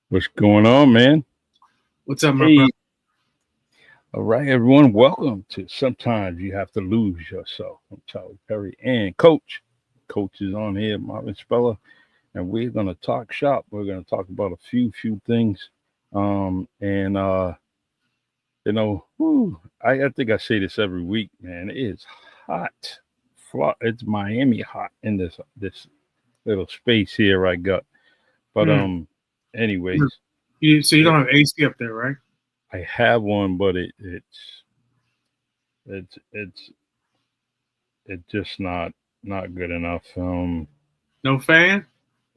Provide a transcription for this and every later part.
What's going on, man? What's up, my Hey, brother? all right, everyone. Welcome to Sometimes You Have to Lose Yourself. I'm Charlie Perry and Coach. Coach is on here, Marvin Speller, and we're gonna talk shop. We're gonna talk about a few things. And I think I say this every week, man. It is hot. It's Miami hot in this little space here I got. But Mm. anyways, So you yeah, don't have AC up there, right? I have one, but it's just not good enough. No fan?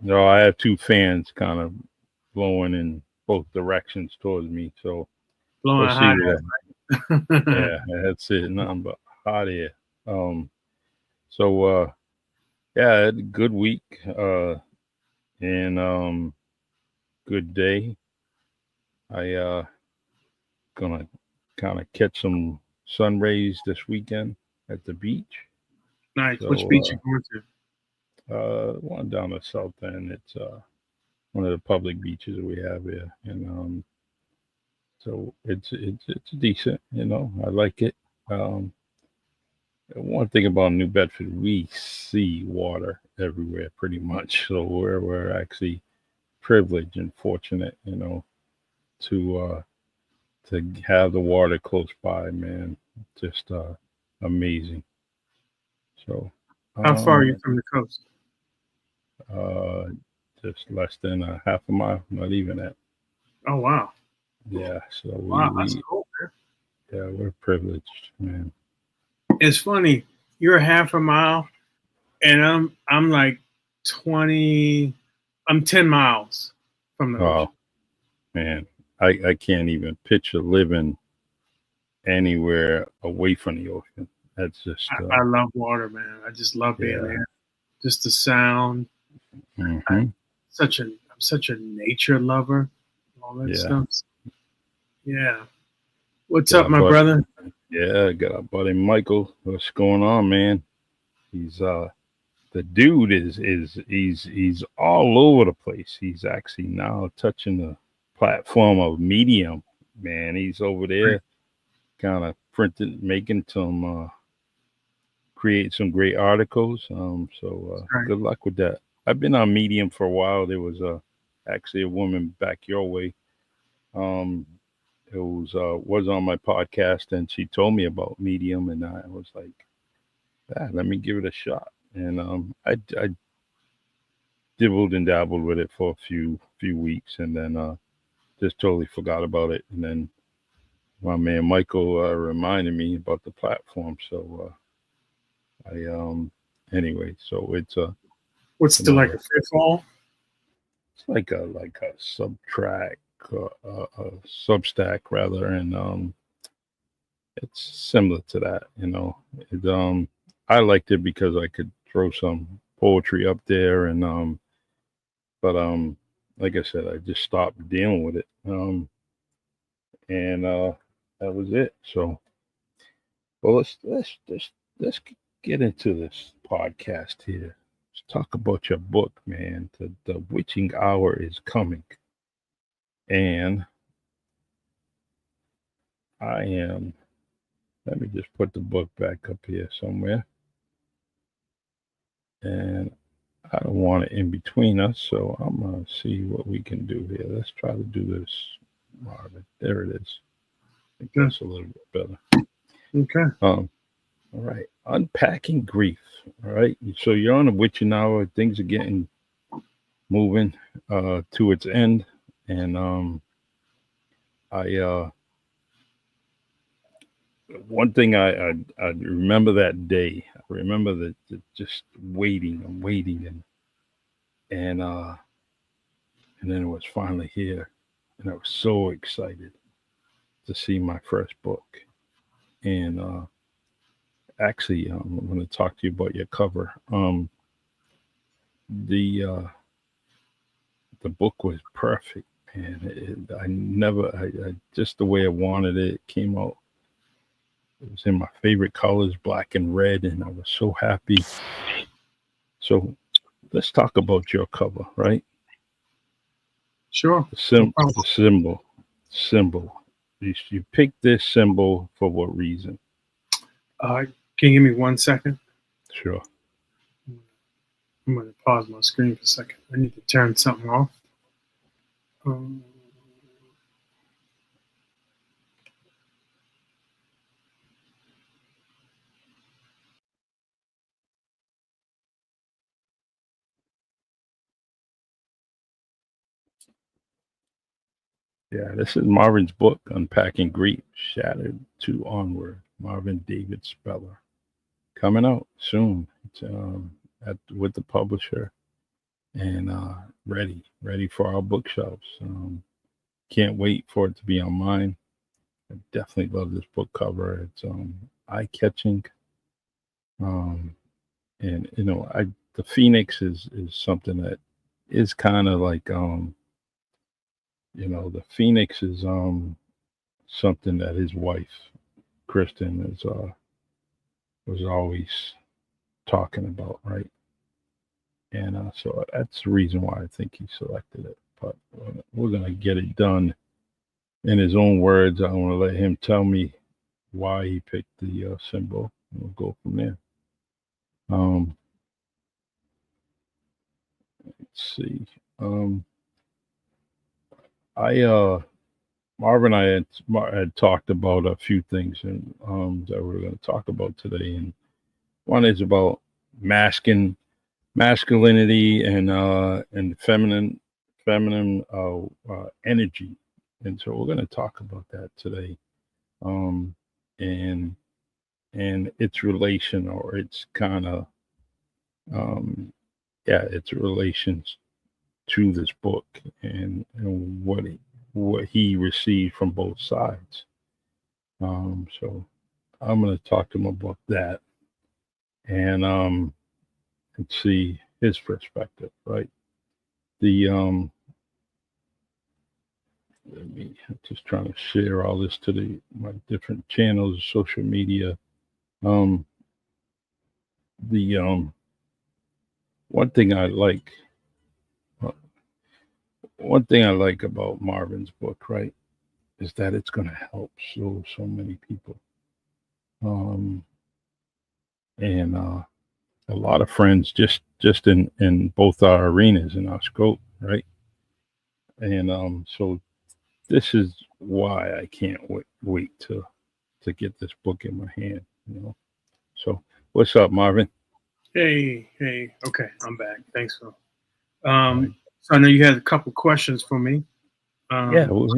No, I have two fans kind of blowing in both directions towards me, so we'll Blowing see hot what that. air. Yeah, that's it. Nothing but hot air. Um, so yeah, I had a good week, and good day. I gonna kind of catch some sun rays this weekend at the beach. Nice. Which beach you So going to? one down the south end. It's one of the public beaches we have here, and so it's decent. I like it. Um, One thing about New Bedford, we see water everywhere, pretty much. So we're actually privileged and fortunate, to have the water close by, man. Just amazing. So How far are you um, from the coast? uh, just less than a half a mile, not even that. Oh wow, Yeah. So we wow, that's we cool, man. yeah, we're privileged, man. It's funny. You're half a mile, and I'm like 20. I'm 10 miles from the ocean. Oh man, I can't even picture living anywhere away from the ocean. That's just I love water, man. I just love being yeah. there. Just the sound. Hmm. I'm such a nature lover. All that Yeah. stuff. Yeah. What's Got up, our my buddy. brother? Yeah, got our buddy Michael. What's going on, man? He's the dude he's all over the place. He's actually now touching the platform of Medium. Man, he's over there kind of printing, making some create some great articles. So Right. good luck with that. I've been on Medium for a while. There was actually a woman back your way. Um, it was on my podcast, and she told me about Medium, and I was like, let me give it a shot. And I dibbled and dabbled with it for a few weeks, and then just totally forgot about it. And then my man Michael reminded me about the platform. So I anyway, so What's you the know like a fifth wall? it's like a subtrack, a Substack rather, and it's similar to that. I liked it because I could throw some poetry up there, and but like I said, I just stopped dealing with it, and that was it. So, well, let's get into this podcast here. Let's talk about your book, man. The witching hour is coming, and I am. Let me just put the book back up here somewhere, and I don't want it in between us, so I'm gonna see what we can do here. Let's try to do this, Marvin. There it is. I think Good. that's a little bit better. Okay. All right, unpacking grief. All right, so you're on a witching hour. Things are getting moving to its end, and I one thing I remember that day. I remember the just waiting and waiting and then it was finally here, and I was so excited to see my first book. And actually, I'm going to talk to you about your cover. The book was perfect, and I never, I just the way I wanted it, it came out. It was in my favorite colors, black and red, and I was so happy. So let's talk about your cover, right? Sure. The No sim, problem. the symbol. You picked this symbol for what reason? Can you give me 1 second? Sure. I'm going to pause my screen for a second. I need to turn something off. Um, Yeah, this is Marvin's book, Unpacking Grief, Shattered to Onward. Marvin David Speller. Coming out soon. It's with the publisher and ready for our bookshelves. Can't wait for it to be on mine. I definitely love this book cover. It's eye catching. Um, and the Phoenix is something that is kind of like the Phoenix is something that his wife Kristen is was always talking about, right? And so that's the reason why I think he selected it. But we're gonna get it done in his own words. I want to let him tell me why he picked the symbol. And we'll go from there. Um, let's see. Um, I Marvin and I had talked about a few things and that we're going to talk about today, and one is about masculine masculinity and feminine energy, and so we're going to talk about that today, um, and its relation or its kind of um, yeah, its relations to this book and what he received from both sides. So I'm going to talk to him about that and see his perspective. Right. The Let me I'm just trying to share all this to my different channels of social media. Um, the one thing I like, uh, one thing I like about Marvin's book, right, is that it's going to help so many people. Um, and a lot of friends just in both our arenas in our scope, right? And so this is why I can't wait to get this book in my hand. So what's up, Marvin? hey. Okay, I'm back. Thanks for. All right. So I know you had a couple questions for me. Yeah, Um, well,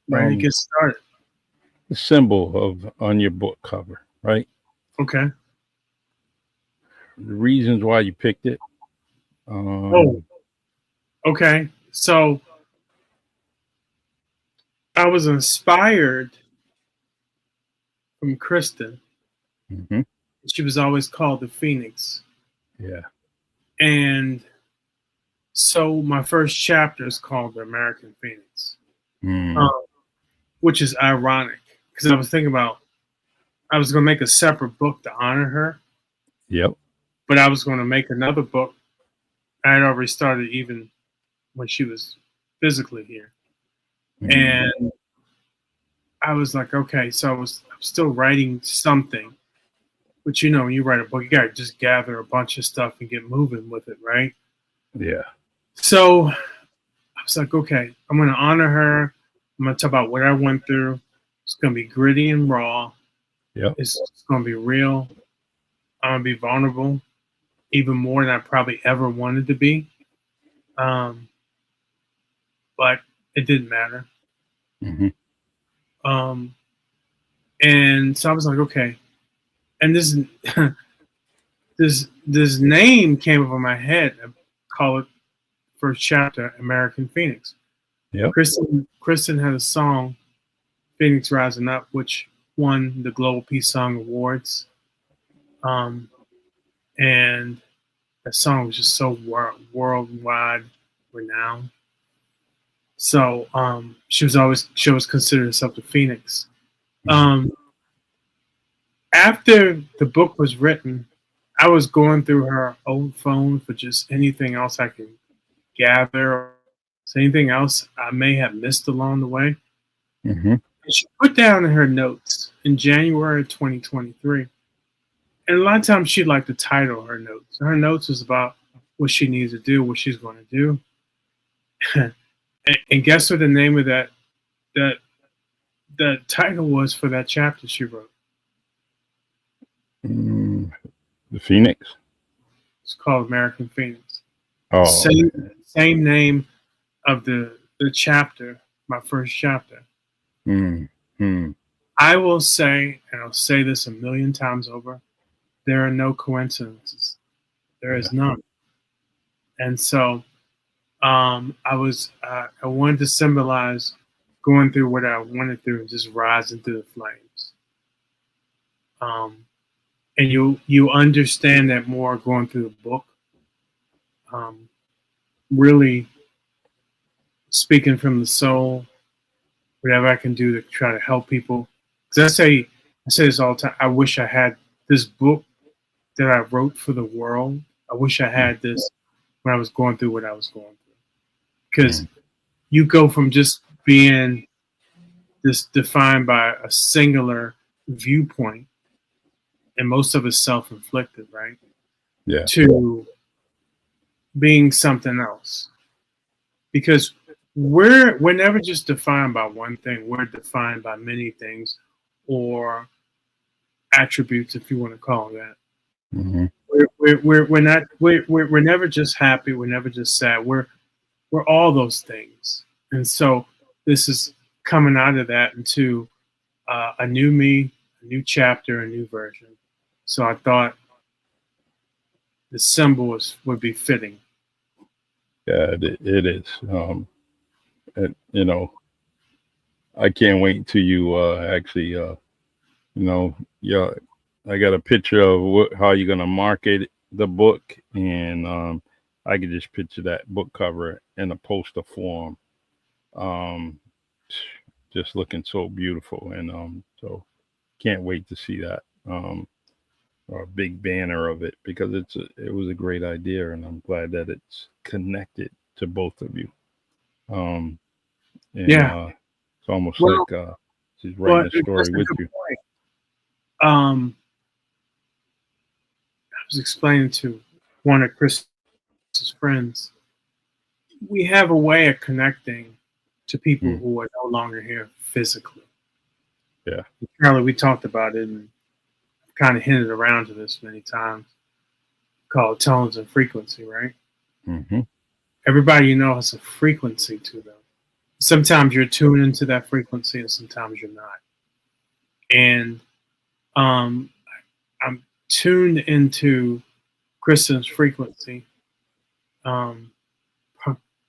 Ready to get started. the symbol of on your book cover, right? Okay. The reasons why you picked it. Oh, Um, okay. So I was inspired from Kristen. mhm, She was always called the Phoenix. yeah. And so my first chapter is called The American Phoenix, Mm, um, which is ironic because I was thinking about I was going to make a separate book to honor her, yep. but I was going to make another book. I had already started even when she was physically here. Mm, And I was like, okay, so I'm still writing something. But when you write a book, you got to just gather a bunch of stuff and get moving with it, right? yeah. So I was like, okay, I'm going to honor her. I'm going to talk about what I went through. It's going to be gritty and raw. Yep. It's going to be real. I'm going to be vulnerable, even more than I probably ever wanted to be. Um, but it didn't matter. Hmm. Um, and so I was like, okay. And this this name came over my head. I call it first chapter, American Phoenix. Yep. Kristen had a song, Phoenix Rising Up, which won the Global Peace Song Awards. Um, and that song was just so worldwide renowned. So she was considered herself the Phoenix. Hmm. Um, After the book was written, I was going through her old phone for just anything else I could gather So anything else I may have missed along the way? Mm-hmm. And she put down in her notes in January 2023. And a lot of times she'd like to title her notes. Her notes is about what she needs to do, what she's going to do. and guess what the name of that the title was for that chapter she wrote? The Phoenix. It's called American Phoenix. Oh, Same name of the chapter, my first chapter. mm-hmm. I will say, and I'll say this a million times over, there are no coincidences. There Yeah. is none. And so I wanted to symbolize going through what I wanted through and just rising through the flames. And you understand that more going through the book. Really speaking from the soul, whatever I can do to try to help people. Because I say this all the time. I wish I had this book that I wrote for the world. I wish I had this when I was going through what I was going through. Because you go from just being this defined by a singular viewpoint, and most of it's self-inflicted, right? Yeah. To being something else. Because we're never just defined by one thing. We're defined by many things, or attributes, if you want to call them that. Mm-hmm. We're never just happy. We're never just sad. We're all those things. And so this is coming out of that into a new me, a new chapter, a new version. So I thought the symbol would be fitting. Yeah, it is. And, I can't wait till you actually, yeah, I got a picture of how you're gonna market the book, and I could just picture that book cover in a poster form, um, just looking so beautiful, and so can't wait to see that, or a big banner of it, because it was a great idea, and I'm glad that it's connected to both of you. Um, and Yeah. it's almost Well, like she's writing but a that's story a with good you. point. I was explaining to one of Chris's friends, we have a way of connecting to people Mm, who are no longer here physically. yeah. Charlie, we talked about it and kind of hinted around to this many times, called tones and frequency, right? Hmm. Everybody you know has a frequency to them. Sometimes you're tuned into that frequency and sometimes you're not. And um, I'm tuned into Kristen's frequency um,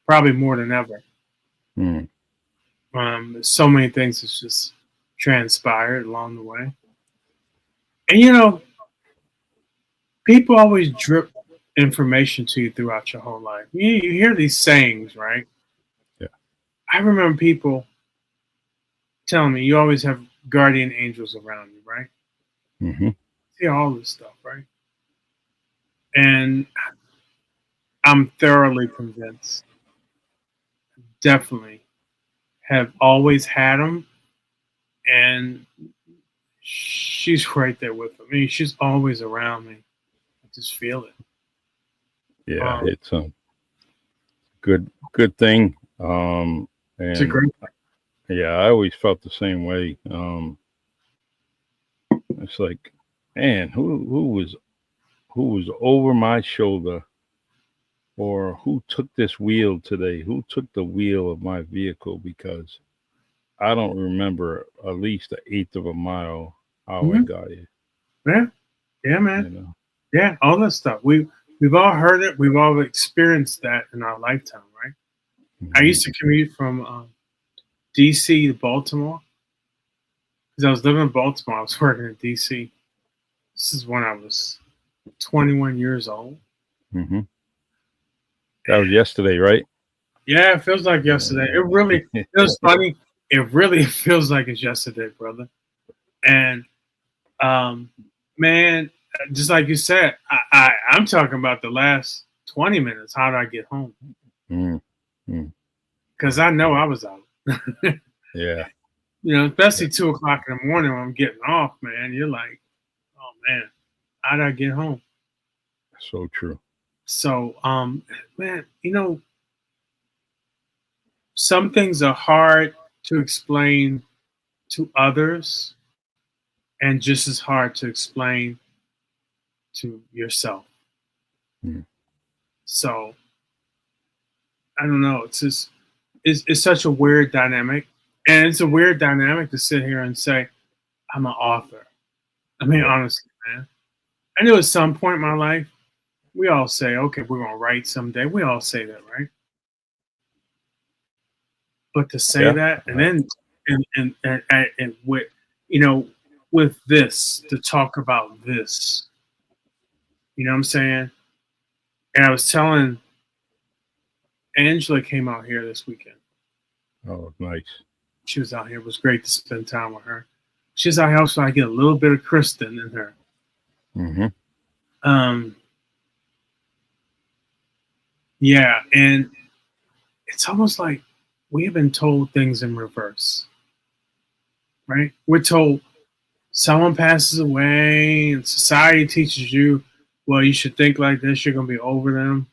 probably more than ever. Mm, There's so many things that's just transpired along the way. And people always drip information to you throughout your whole life. You hear these sayings, right? yeah. I remember people telling me you always have guardian angels around you, right? Hmm. See all this stuff, right? And I'm thoroughly convinced, definitely have always had them. And she's right there with me. I mean, she's always around me. I just feel it. Yeah, Um, it's a good thing. it's a And great. yeah, I always felt the same way. It's like, man, who was over my shoulder, or who took this wheel today? Who took the wheel of my vehicle? Because I don't remember at least an eighth of a mile how I Mhm. got here. Yeah, yeah, man. You know. Yeah, all that stuff. We've all heard it. We've all experienced that in our lifetime, right? I Hmm. used to commute from D.C. to Baltimore because I was living in Baltimore. I was working in D.C. This is when I was 21 years old. Hmm. That was yesterday, right? Yeah, it feels like yesterday. It was funny. It really feels like it's yesterday, brother. And um, man, just like you said, I'm talking about the last 20 minutes. How did I get home? Mm, mm. because I know I was out. Yeah. Yeah. Especially 2 o'clock in the morning when I'm getting off, man. You're like, oh man, how did I get home? So true. So, man, some things are hard to explain to others and just as hard to explain to yourself. Mm. So I don't know. It's such a weird dynamic, and it's a weird dynamic to sit here and say I'm an author. I mean, Yeah. honestly, man, I knew at some point in my life we all say, okay, we're gonna write someday. We all say that, right? But to say Yeah. that, and then and with you know with this to talk about this, you know what I'm saying? And I was telling Angela came out here this weekend. Oh, nice. She was out here. It was great to spend time with her. She's out here so I get a little bit of Kristen in her. Mm-hmm. Um, yeah, and it's almost like we have been told things in reverse, right? We're told someone passes away, and society teaches you, well, you should think like this. You're gonna be over them.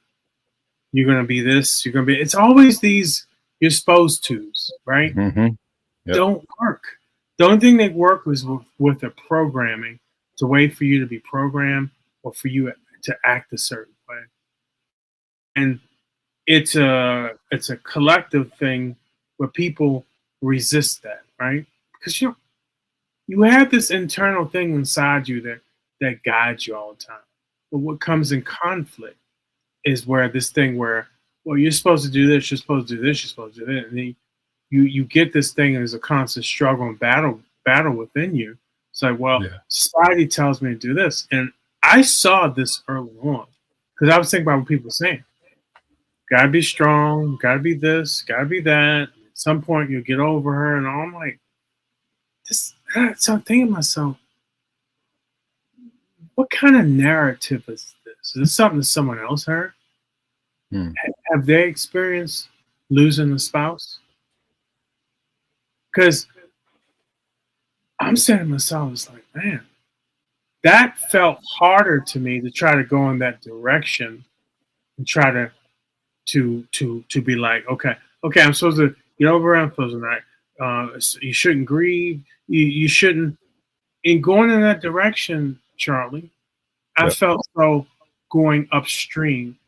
You're gonna be this. You're gonna be. It's always these you're supposed to's, right? Mm-hmm. Yep. Don't work. The only thing that worked was with the programming to wait for you to be programmed or for you to act a certain way. And it's a collective thing where people resist that, right? Because you have this internal thing inside you that guides you all the time. But what comes in conflict is where this thing where, well, you're supposed to do this, you're supposed to do this, you're supposed to do that, and then you get this thing and there's a constant struggle and battle within you. It's like, well, Yeah. society tells me to do this, and I saw this early on because I was thinking about what people were saying. Gotta be strong, gotta be this, gotta be that. At some point, you'll get over her, and all. I'm like, this. So I'm thinking to myself, what kind of narrative is this? Is this something that someone else heard? Mm. Have they experienced losing a spouse? Because I'm saying to myself, it's like, man, that felt harder to me to try to go in that direction and try to be like, okay, I'm supposed to get over it. I'm supposed to not. You shouldn't grieve. You shouldn't. In going in that direction, Charlie, I Yep. felt so going upstream.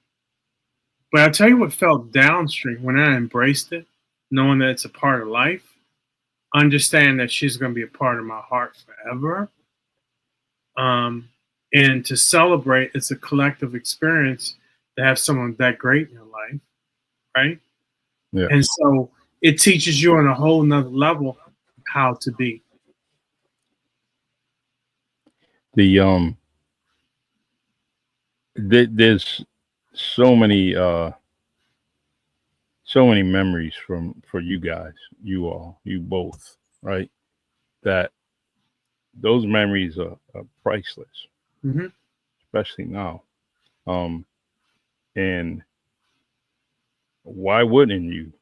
But I tell you what felt downstream when I embraced it, knowing that it's a part of life, understand that she's going to be a part of my heart forever. Um, and to celebrate, it's a collective experience to have someone that great in your life, right? Yeah. And so it teaches you on a whole nother level how to be. The there's so many memories from for you guys, you both, right? That those memories are priceless, Hmm. especially now. Um, and why wouldn't you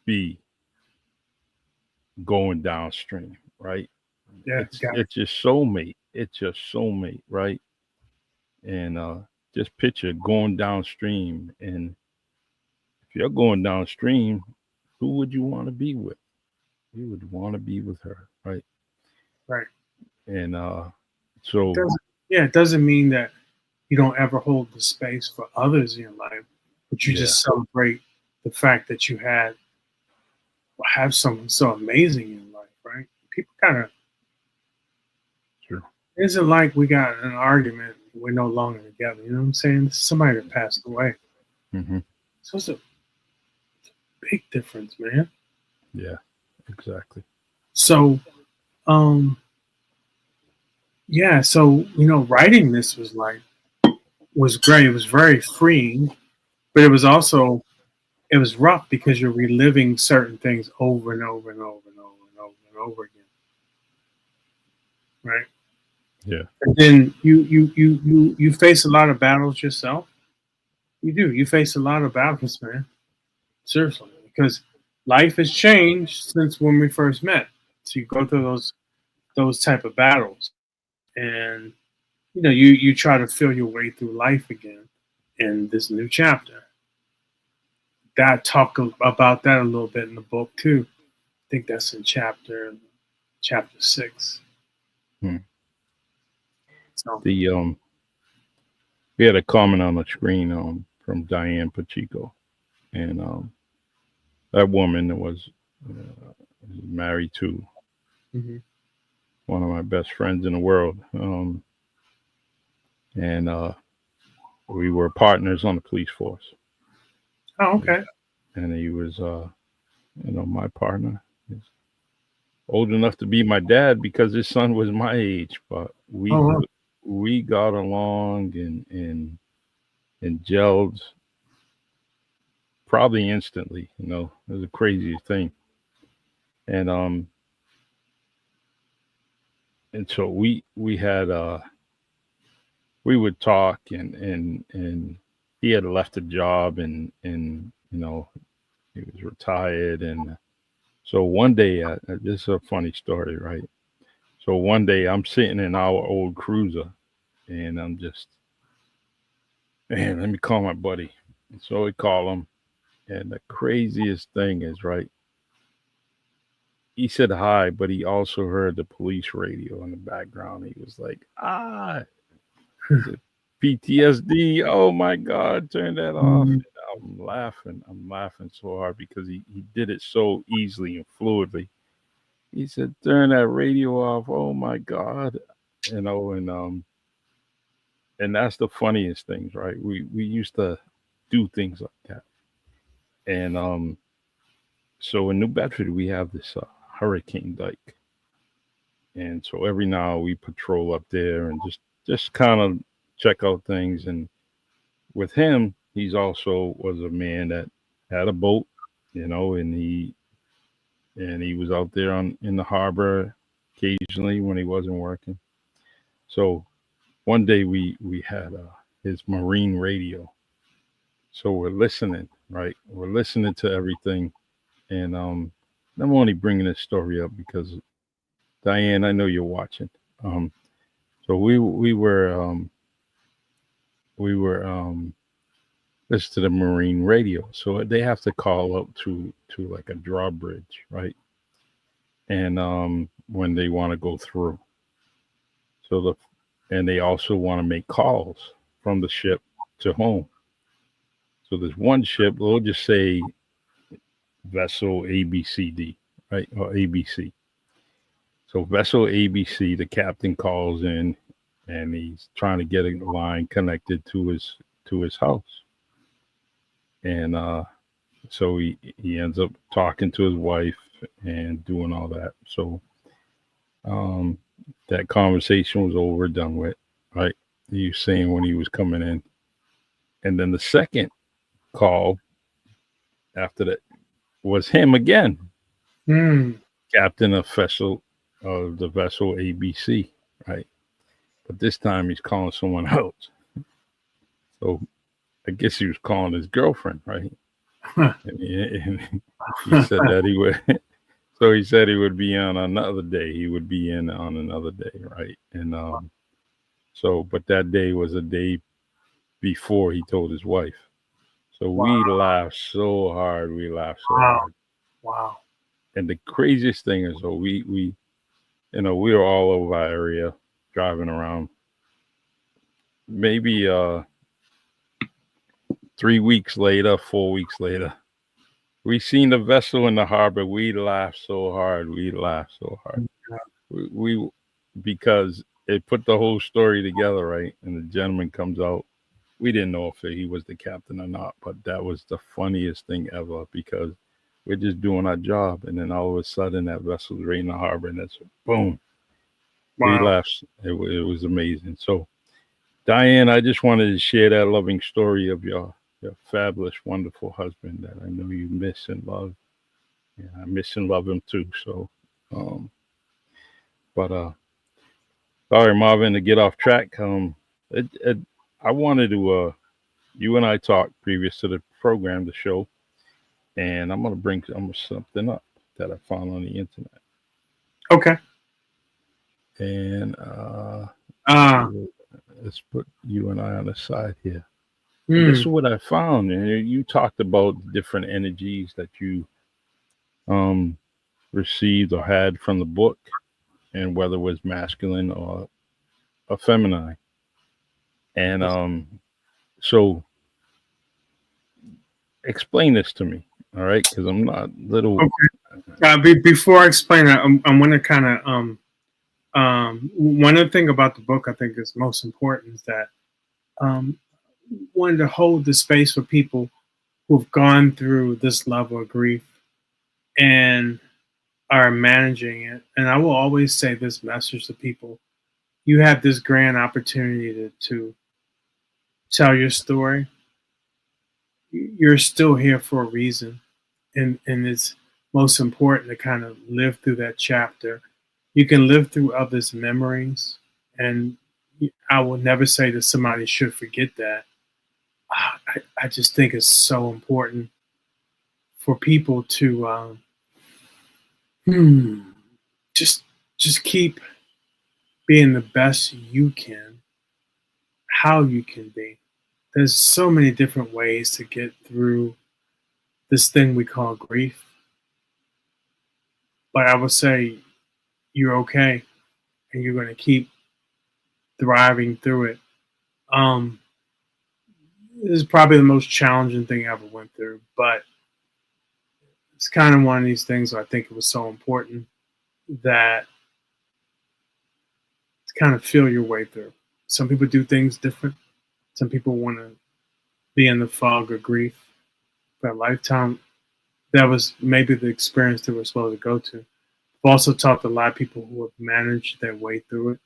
be going downstream, right? Yeah, got It's just soulmate. It's just soulmate, right? And just picture going downstream, and if you're going downstream, who would you want to be with? You would want to be with her, right? right. And It so doesn't, yeah, it doesn't mean that you don't ever hold the space for others in your life, but you yeah, just celebrate the fact that you have someone so amazing in your life, right? People kind of sure. it isn't like we got an argument, we're no longer together. You know what I'm saying? This is somebody that passed away. Hmm. So it's a big difference, man. Yeah, exactly. So, um, yeah, so writing this was great. It was very freeing, but it was rough because you're reliving certain things over and over and over and over and over and over again, right? Yeah, And then you face a lot of battles yourself. You do. You face a lot of battles, man. Seriously, because life has changed since when we first met. So you go through those type of battles, and you try to feel your way through life again in this new chapter. That talk about that a little bit in the book too. I think that's in chapter 6. Hmm. So, The we had a comment on the screen from Diane Pacheco, and that woman was married to hmm. one of my best friends in the world, and we were partners on the police force. Oh, Yeah. okay. And he was, my partner. He's old enough to be my dad because his son was my age, but Oh, wow. we got along and gelled probably instantly. It was the craziest thing, and so we had we would talk, and he had left a job, and he was retired, and so one day, this is a funny story, right? So one day I'm sitting in our old cruiser, and I'm just, man, let me call my buddy. And so we call him, and the craziest thing is, right, he said hi, but he also heard the police radio in the background. He was like, is it PTSD? Oh my God, turn that off. Mm, And I'm laughing. I'm laughing so hard because he did it so easily and fluidly. He said, turn that radio off. Oh my God. And that's the funniest things, right? We used to do things like that. And so in New Bedford we have this hurricane dike. And so every now we patrol up there and just kind of check out things. And with him, he's also was a man that had a boat, and he was out there on in the harbor occasionally when he wasn't working. So one day we had his marine radio, so we're listening, right? We're listening to everything, and I'm only bringing this story up because Diane, I know you're watching. Um, so we were listening to the marine radio, so they have to call up to like a drawbridge, right? And when they want to go through, so and they also want to make calls from the ship to home. So there's one ship, we'll just say vessel ABCD, right? Or ABC. So vessel ABC, the captain calls in and he's trying to get a line connected to his house. And so he ends up talking to his wife and doing all that. So um, that conversation was over, done with, right? He was saying when he was coming in. And then the second call after that was him again, mm, captain of the vessel ABC, right? But this time he's calling someone else. So I guess he was calling his girlfriend, right? And he said that he would. So he said he would be on another day. He would be in on another day, right? And so, but that day was a day before he told his wife. So we wow, laughed so hard. We laughed so wow, hard. wow. And the craziest thing is, so we were all over our area driving around. Maybe 3 weeks later, 4 weeks later, we seen the vessel in the harbor. We laughed so hard. We laughed so hard. We because it put the whole story together, right? And the gentleman comes out. We didn't know if he was the captain or not, but that was the funniest thing ever because we're just doing our job, and then all of a sudden that vessel's right in the harbor, and it's boom. We Wow. laughed. It was amazing. So Diane, I just wanted to share that loving story of your fabulous, wonderful husband that I know you miss and love. Yeah, I miss and love him too. So, um, but sorry, Marvin, to get off track. I wanted to. You and I talked previous to the program, the show, and I'm gonna bring something up that I found on the internet. Okay. And Ah. let's put you and I on the side here. And this is Hmm. what I found. And you talked about the different energies that you um, received or had from the book, and whether it was masculine or feminine. And so, explain this to me, all right? Because I'm not little. Okay. Before I explain that, I want to kind of one other thing about the book I think is most important is that um, wanted to hold the space for people who've gone through this level of grief and are managing it. And I will always say this message to people: you have this grand opportunity to tell your story. You're still here for a reason, and it's most important to kind of live through that chapter. You can live through others' memories, and I will never say that somebody should forget that. I just think it's so important for people to hmm, just just keep being the best you can, how you can be. There's so many different ways to get through this thing we call grief, but I would say you're okay and you're going to keep thriving through it. Um, this is probably the most challenging thing I ever went through, but it's kind of one of these things where I think it was so important that to kind of feel your way through. Some people do things different. Some people want to be in the fog of grief for a lifetime. That was maybe the experience they were supposed to go to. I've also talked to a lot of people who have managed their way through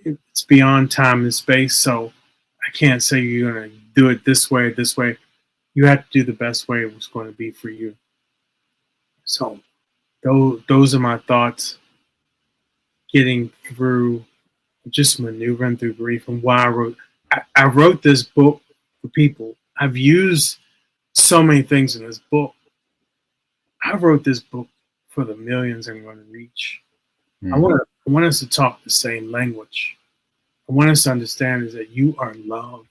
it. It's beyond time and space, so I can't say you're going to do it this way, this way. You have to do the best way it was going to be for you. So those are my thoughts getting through, just maneuvering through grief and why I wrote this book for people. I've used so many things in this book. I wrote this book for the millions I'm going to reach. Mm, I want us to talk the same language. I want us to understand is that you are loved.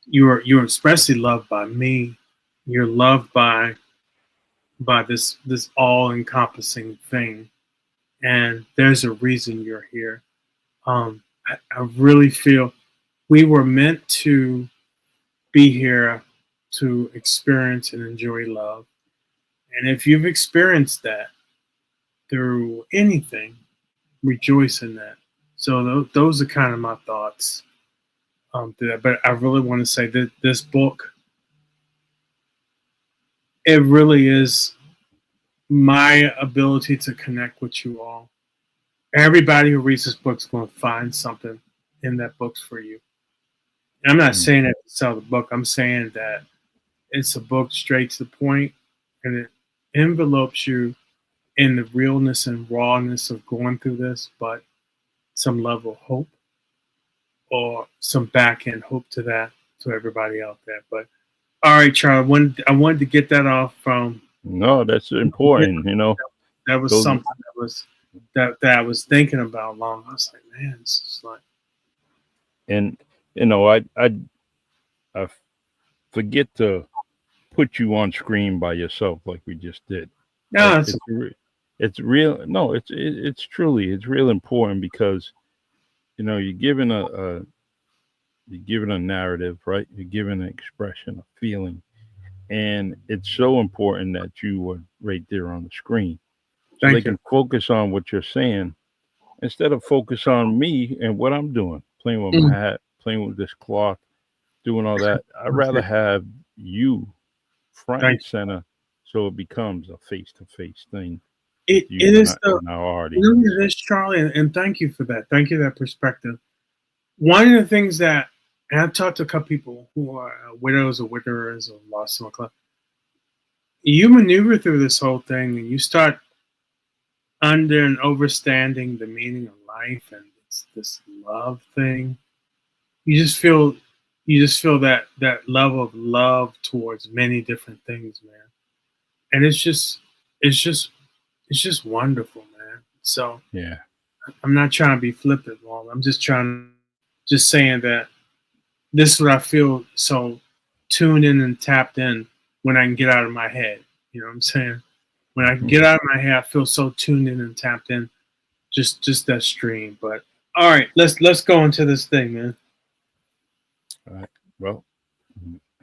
You're especially loved by me. You're loved by this all encompassing thing. And there's a reason you're here. I really feel we were meant to be here to experience and enjoy love. And if you've experienced that through anything, rejoice in that. So those are kind of my thoughts through that. But I really want to say that this book, it really is my ability to connect with you all. Everybody who reads this book is going to find something in that book for you. And I'm not mm, saying that to sell the book. I'm saying that it's a book straight to the point, and it envelopes you in the realness and rawness of going through this, but some level of hope or some back end hope to that to everybody out there. But all right, Charlie, I wanted to get that off from. no, that's important. That was Those something that I was thinking about long. I was like, man, this is like, and I forget to put you on screen by yourself like we just did. no, it's It's real. No, it's truly it's real important because you're given you're given a narrative, right? You're given an expression, a feeling, and it's so important that you were right there on the screen so they thank you. can focus on what you're saying instead of focus on me and what I'm doing, playing with my Mm, hat, playing with this cloth, doing all that. I'd rather have you front and thank center so it becomes a face to face thing you. with It you is the and our you know audience. what it is, Charlie, and thank you for that. Thank you for that perspective. One of the things that, and I've talked to a couple people who are widows or widowers or lost someone close. You maneuver through this whole thing, and you start under and understanding the meaning of life and this love thing. You just feel you just feel that level of love towards many different things, man. And it's just it's just wonderful, man. So Yeah. I'm not trying to be flippant, Walt. I'm just trying just saying that this is what I feel so tuned in and tapped in when I can get out of my head. You know what I'm saying? When I can Mhm. get out of my head, I feel so tuned in and tapped in. Just that stream. But all right, let's go into this thing, man. All right. Well,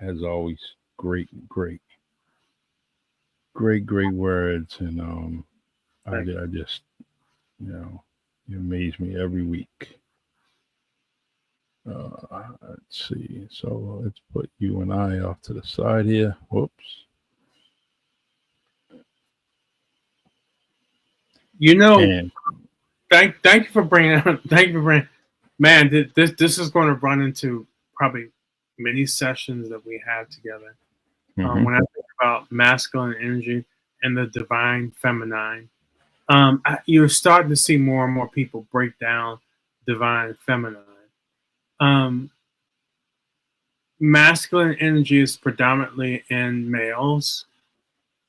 as always, great, great words, and Thank I just you know you amaze me every week. Let's see. So let's put you and I off to the side here. Whoops. you. You know, And thank you for bringing thank you for bringing. Man, this is going to run into probably many sessions that we had together. hmm When I think about masculine energy and the divine feminine, you're starting to see more and more people break down divine feminine. Um, Masculine energy is predominantly in males,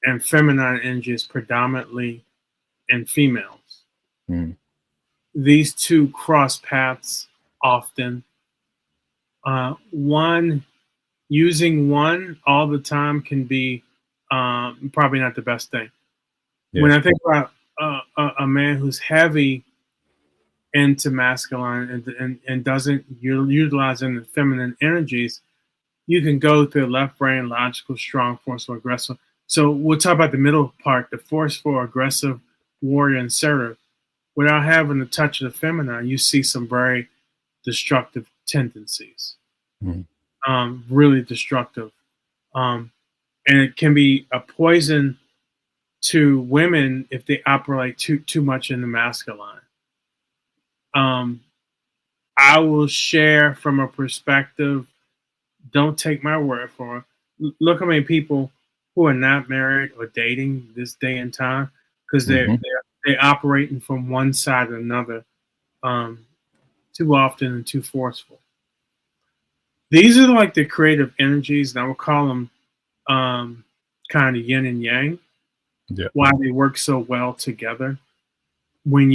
and feminine energy is predominantly in females. mm These two cross paths often. One using one all the time can be probably not the best thing. When yeah. I think about a man who's heavy into masculine and doesn't utilize in the feminine energies, you can go through left brain, logical, strong, forceful, aggressive. So we'll talk about the middle part, the forceful, aggressive, warrior, and assertive. Without having the touch of the feminine, you see some very destructive tendencies, mm really destructive. Um, and it can be a poison to women if they operate too much in the masculine. Um, I will share from a perspective. Don't take my word for it. Look how many people who are not married or dating this day and time because hmm they're operating from one side or another um, too often and too forceful. These are like the creative energies, and I would call them kind of yin and yang. Yeah. Why they work so well together. When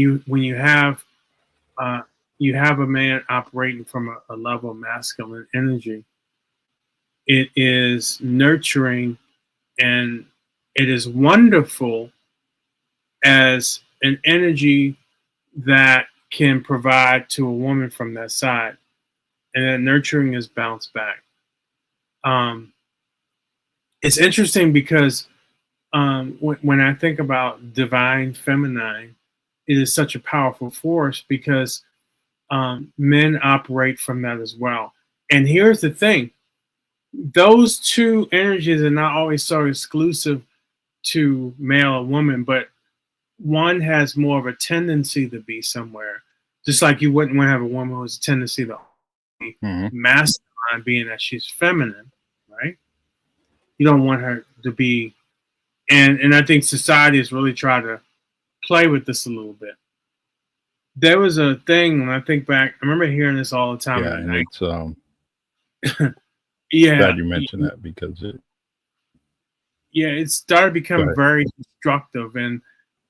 uh, you have a man operating from a level of masculine energy, it is nurturing and it is wonderful as an energy that can provide to a woman from that side, and that nurturing is bounced back. Um, it's interesting because when I think about divine feminine, it is such a powerful force because men operate from that as well. And here's the thing: those two energies are not always so exclusive to male or woman, but one has more of a tendency to be somewhere. Just like you wouldn't want to have a woman who has a tendency to be hmm masculine, being that she's feminine, right? You don't want her to be, and I think society has really tried to play with this a little bit. There was a thing when I think back. I remember hearing this all the time in Yeah, the and night. it's glad Yeah, you mentioned that because it. yeah, it started Go becoming ahead. very destructive,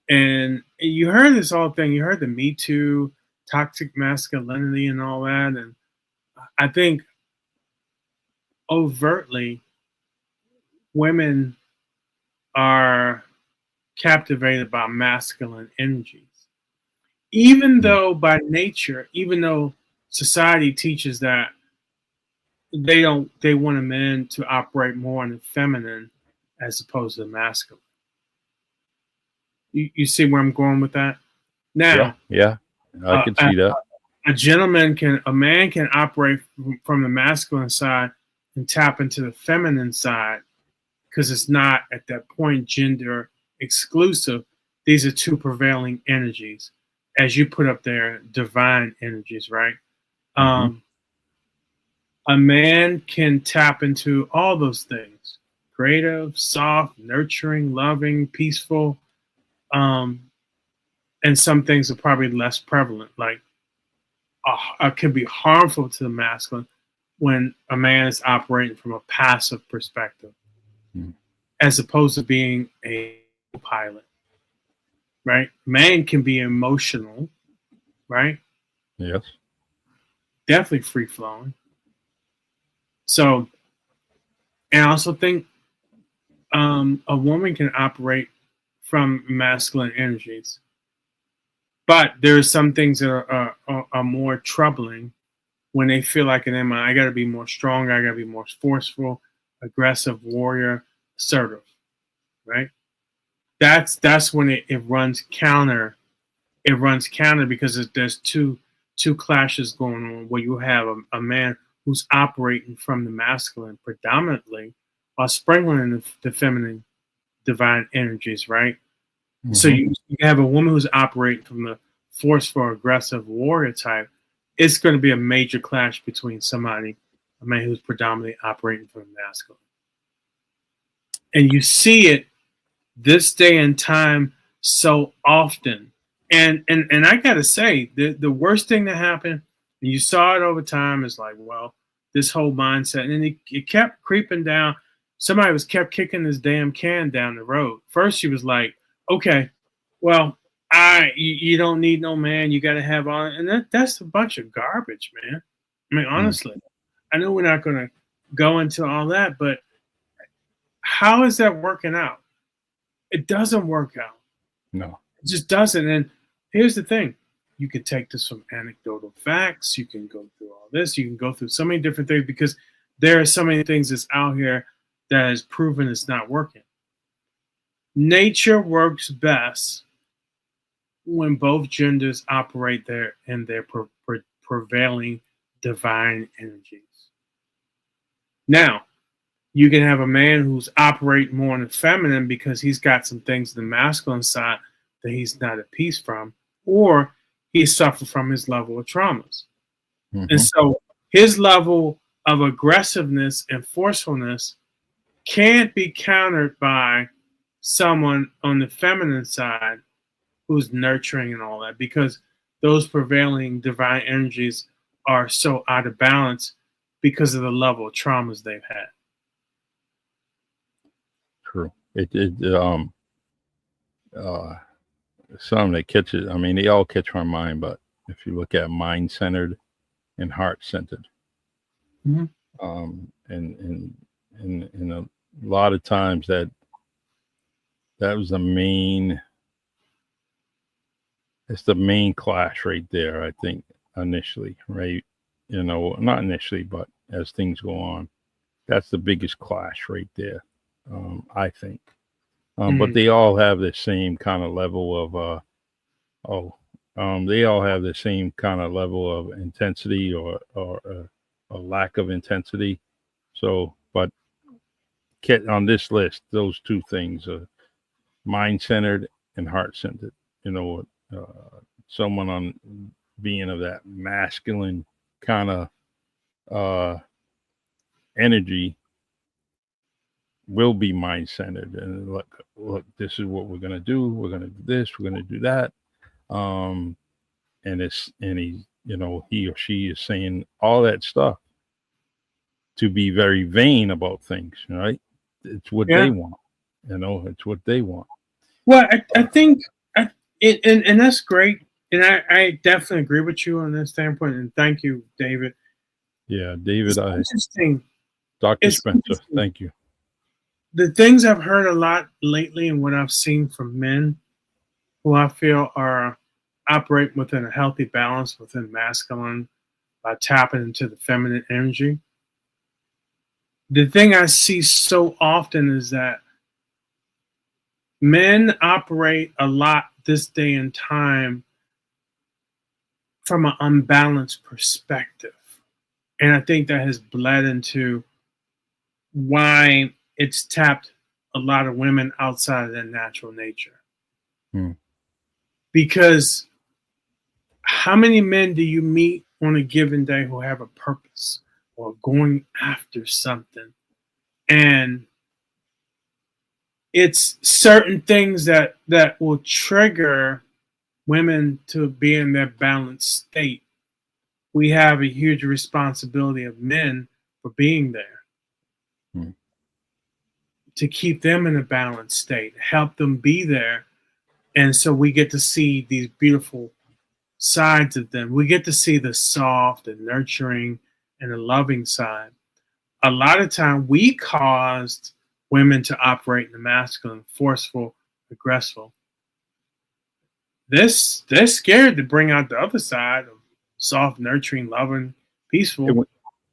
and you heard this whole thing. You heard the Me Too, toxic masculinity, and all that. And I think overtly, women are captivated by masculine energies, even Mm. though by nature, even though society teaches that they want a man to operate more in the feminine as opposed to the masculine. You see where I'm going with that? Yeah, Now, yeah, I uh, could see that. a man can operate from the masculine side and tap into the feminine side because it's not at that point gender exclusive. These are two prevailing energies, as you put up there, divine energies, right? hmm Um, a man can tap into all those things: creative, soft, nurturing, loving, peaceful. Um, and some things are probably less prevalent, like could be harmful to the masculine, when a man is operating from a passive perspective Mm. as opposed to being a pilot, right? Man can be emotional, right? Yes. Definitely free flowing. So, and I also think a woman can operate from masculine energies, but there are some things that are more troubling when they feel like an I got to be more strong, I got to be more forceful, aggressive, warrior, assertive, right? That's when it runs counter. It runs counter because there's two clashes going on where you have a man who's operating from the masculine predominantly while sprinkling the feminine divine energies, right? So Hmm. you have a woman who's operating from the forceful, aggressive warrior type. It's going to be a major clash between somebody, a man who's predominantly operating from the masculine, and you see it this day and time so often. And I gotta say, the worst thing that happened, and you saw it over time, is like, well, this whole mindset, and it kept creeping down. Somebody was kept kicking this damn can down the road. First, she was like, okay, well, you don't need no man, you got to have all, and that's a bunch of garbage, man. I mean, Mm. honestly, I know we're not gonna go into all that, but how is that working out? It doesn't work out. No. It just doesn't. And here's the thing: you can take this from anecdotal facts. You can go through all this. You can go through so many different things because there are so many things that's out here that is proven it's not working. Nature works best when both genders operate there in their prevailing divine energies. Now, you can have a man who's operating more in the feminine because he's got some things in the masculine side that he's not at peace from, or he suffered from his level of traumas. And Hmm. so his level of aggressiveness and forcefulness can't be countered by someone on the feminine side who's nurturing and all that because those prevailing divine energies are so out of balance because of the level of traumas they've had. True. It uh some that catches. I mean, they all catch my mind, but if you look at mind centered and heart centered, Mhm. and a lot of times that was the main. It's the main clash right there. I think initially, right? Not initially, but as things go on, that's the biggest clash right there. I think. But Mhm. they all have the same kind of level of oh, they all have the same kind of level of intensity or a lack of intensity. So, but on this list, those two things are mind centered and heart centered. You know, someone on being of that masculine kind of uh, energy will be mind centered and look, this is what we're gonna do. We're gonna do this. We're gonna do that. Um, and he or she is saying all that stuff to be very vain about things, right? It's what they Yeah. want. It's what they want. Well, I think and that's great. And I definitely agree with you on this standpoint. And thank you, David. Yeah, It's David, interesting. Dr. It's Spencer, interesting. thank you. The things I've heard a lot lately and what I've seen from men who I feel are operate within a healthy balance within masculine by tapping into the feminine energy. The thing I see so often is that men operate a lot this day and time from an unbalanced perspective. And I think that has bled into why it's tapped a lot of women outside of their natural nature. Hmm. Because how many men do you meet on a given day who have a purpose or going after something? And it's certain things that will trigger women to be in their balanced state we have a huge responsibility of men for being there Mm. to keep them in a balanced state, help them be there. And so we get to see these beautiful sides of them. We get to see the soft and nurturing and the loving side. A lot of time we caused women to operate in the masculine, forceful, aggressive. They're scared to bring out the other side of soft, nurturing, loving, And, peaceful, we,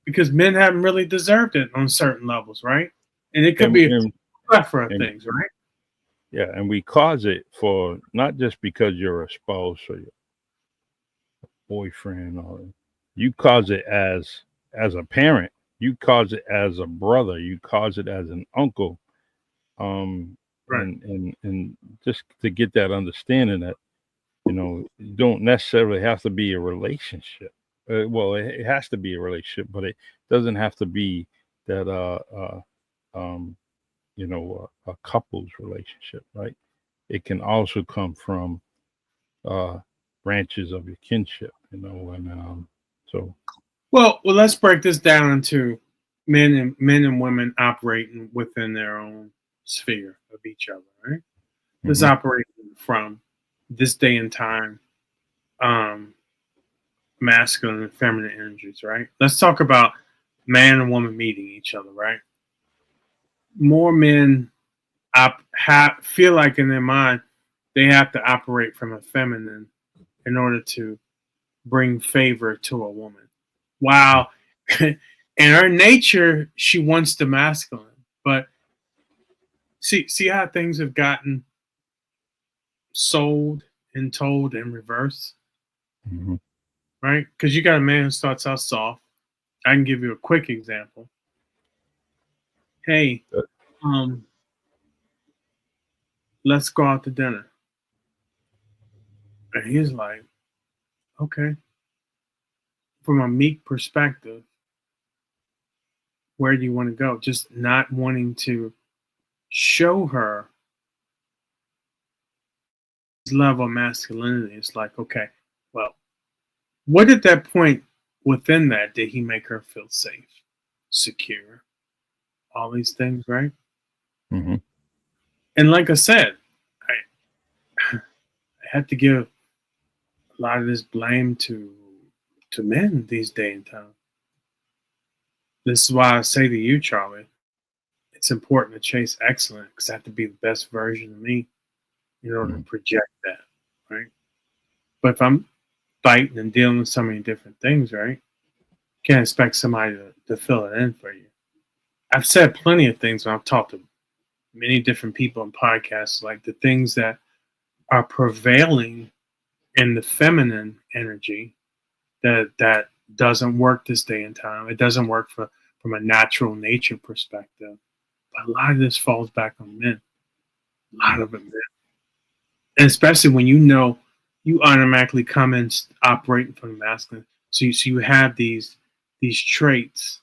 because men haven't really deserved it on certain levels, right? And it could and, be a and, plethora of and things, right? yeah, and we cause it for not just because you're a spouse or your boyfriend, or you cause it as a parent, you cause it as a brother, you cause it as an uncle, um, Right. and just to get that understanding that you don't necessarily have to be a relationship. Well, it has to be a relationship, but it doesn't have to be that um, a couple's relationship, right? It can also come from uh, branches of your kinship, and so Well, let's break this down into men and women operating within their own sphere of each other, right? Let's hmm operate from this day and time, um, masculine and feminine energies, right? Let's talk about man and woman meeting each other, right? More men feel like in their mind they have to operate from a feminine in order to bring favor to a woman. While in her nature, she wants the masculine. But see how things have gotten sold and told in reverse, hmm right? Because you got a man who starts out soft. I can give you a quick example. Hey, um, let's go out to dinner. And he's like, okay. From a meek perspective, where do you want to go? Just not wanting to show her his level of masculinity. It's like, okay, well, what at that point within that did he make her feel safe, secure, all these things, right? hmm And like I said, I, I had to give a lot of this blame to men these days and time. This is why I say to you, Charlie, it's important to chase excellence because I have to be the best version of me in order to hmm project that, right? But if I'm fighting and dealing with so many different things, right? Can't expect somebody to fill it in for you. I've said plenty of things when I've talked to many different people in podcasts, like the things that are prevailing in the feminine energy that doesn't work this day and time. It doesn't work from a natural nature perspective. But a lot of this falls back on men. A lot of it, men. And especially when you automatically come in operating from the masculine. So you have these traits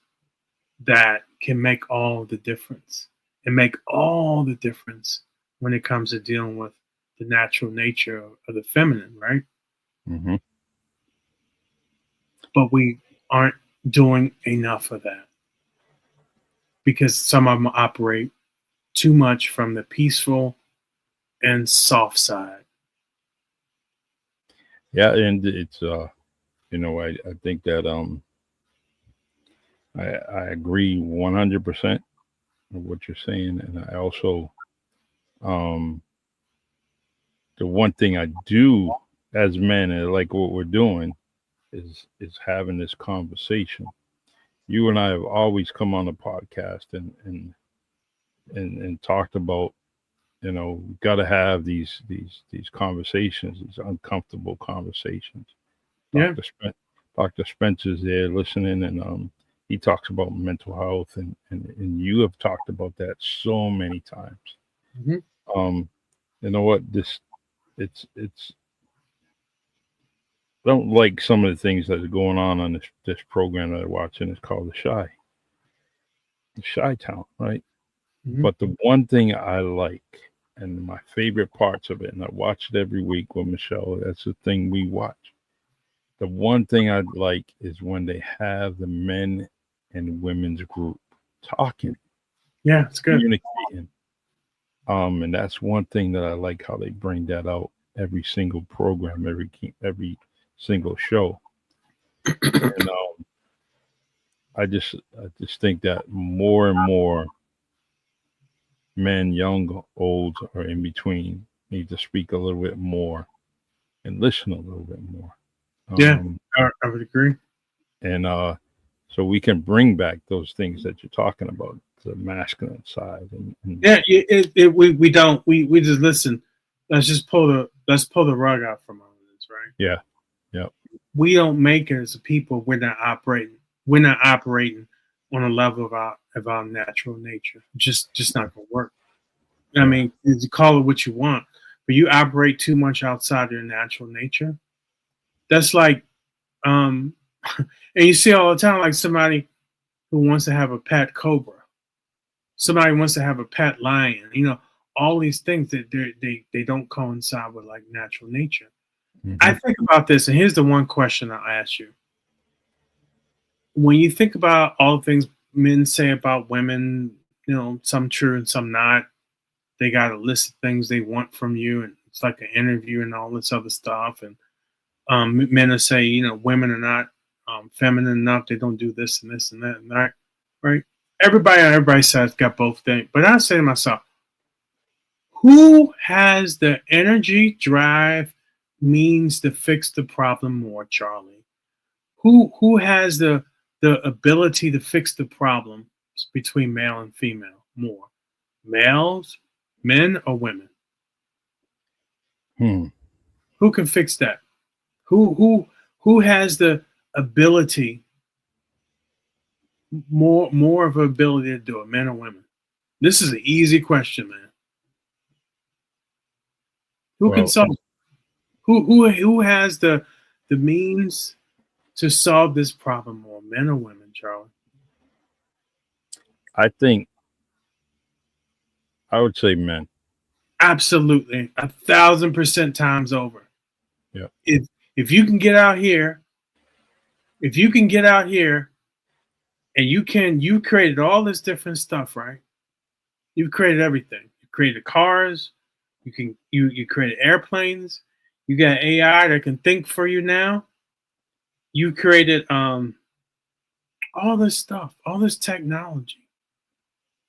that can make all the difference and make all the difference when it comes to dealing with the natural nature of the feminine, right? hmm But we aren't doing enough of that because some of them operate too much from the peaceful and soft side. yeah, and it's I think that I agree 100% of what you're saying, and I also um the one thing I do as men, and like what we're doing, is having this conversation. You and I have always come on the podcast and talked about, we got to have these conversations, these uncomfortable conversations. Yeah. Dr. Spencer's there listening, and he talks about mental health, and you have talked about that so many times. Hmm. Um, you know what? It's I don't like some of the things that are going on this program that I'm watching. It's called the Shy Town, right? Hmm. But the one thing I like, and my favorite parts of it, and I watch it every week with Michelle. That's the thing we watch. The one thing I like is when they have the men and women's group talking, Yeah, it's good. communicating. And that's one thing that I like how they bring that out every single program, every single show. And I just think that more and more men, young, old, or in between, need to speak a little bit more and listen a little bit more. Yeah, Um, I would agree. and so we can bring back those things that you're talking about, the masculine side, and Yeah, we don't we just listen. Let's pull the rug out from all of this, right? yeah, yeah, We don't make it as a people. We're not operating on a level of our natural nature. Just not gonna work. I yeah. mean, you call it what you want, but you operate too much outside your natural nature. That's like, um, and you see all the time, like somebody who wants to have a pet cobra, somebody wants to have a pet lion. All these things that they don't coincide with like natural nature. I Hmm. think about this, and here's the one question I'll ask you: when you think about all the things men say about women, some true and some not. They got a list of things they want from you, and it's like an interview and all this other stuff. And men will say, women are not feminine enough. They don't do this and this and that and that. Right? Everybody says got both things. But I say to myself, who has the energy, drive, means to fix the problem more, Charlie? Who has the ability to fix the problem between male and female more? Males, men, or women? Hmm. Who can fix that? Who has the ability, more of an ability to do it, men or women? This is an easy question, man. Who can Well, solve? Who has the means to solve this problem more, men or women, Charlie? I think I would say men. Absolutely, 1,000% times over. Yeah. If if you can get out here, if you can get out here, and you created all this different stuff, right? You've created everything. You created cars. You created airplanes. You got AI that can think for you now. You created all this stuff, all this technology.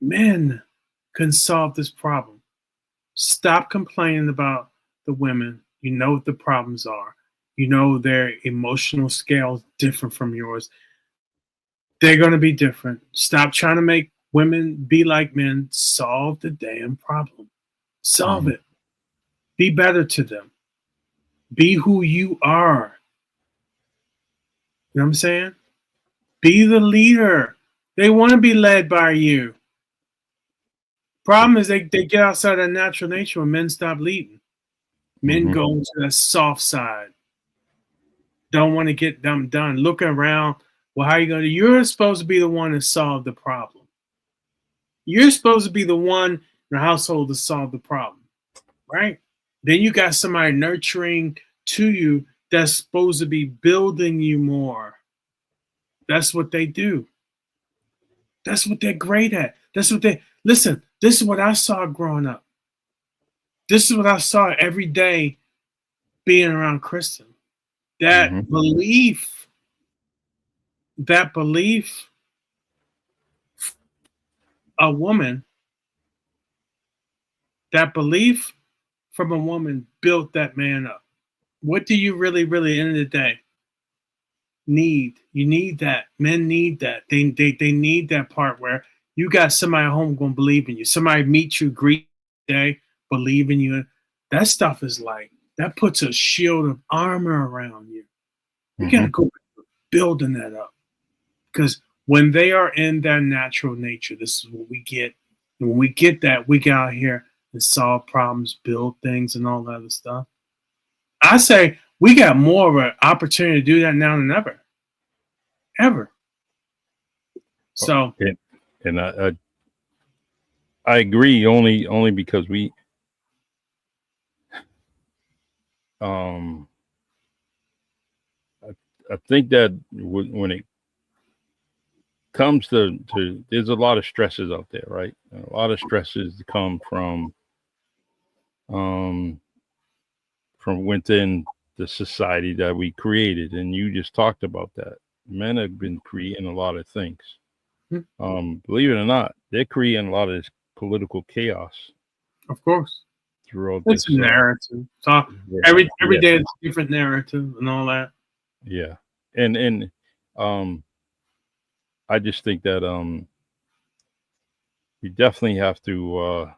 Men can solve this problem. Stop complaining about the women. You know what the problems are. You know their emotional scale is different from yours. They're going to be different. Stop trying to make women be like men. Solve the damn problem. Solve Hmm. it. Be better to them. Be who you are. You know what I'm saying? Be the leader. They want to be led by you. Problem is they get outside of natural nature when men stop leading. Men Hmm. go into the soft side. Don't want to get them done. Looking around. Well, how are you going to? You're supposed to be the one to solve the problem. You're supposed to be the one in the household to solve the problem, right? Then you got somebody nurturing to you that's supposed to be building you more. That's what they do. That's what they're great at. That's what they listen. This is what I saw growing up. This is what I saw every day being around Kristen. That Hmm. belief, that belief, a woman, that belief from a woman built that man up. What do you really, really, end of the day, need? You need that. Men need that. They need that part where you got somebody at home going to believe in you. Somebody meet you, greet you day, believe in you. That stuff is like, that puts a shield of armor around you. You got to Hmm. go building that up. Because when they are in their natural nature, this is what we get. And when we get that, we get out here and solve problems, build things, and all that other stuff. I say we got more of an opportunity to do that now than ever. Ever. So, And, and I agree only because we um I think that when it comes to there's a lot of stresses out there, right? A lot of stresses come um from within the society that we created, and you just talked about that. Men have been creating a lot of things. Hmm. Believe it or not, they're creating a lot of this political chaos Of course, throughout it's a this. narrative. So Yeah, every yeah, day it's a different narrative and all that. yeah, and um, I just think that you definitely have to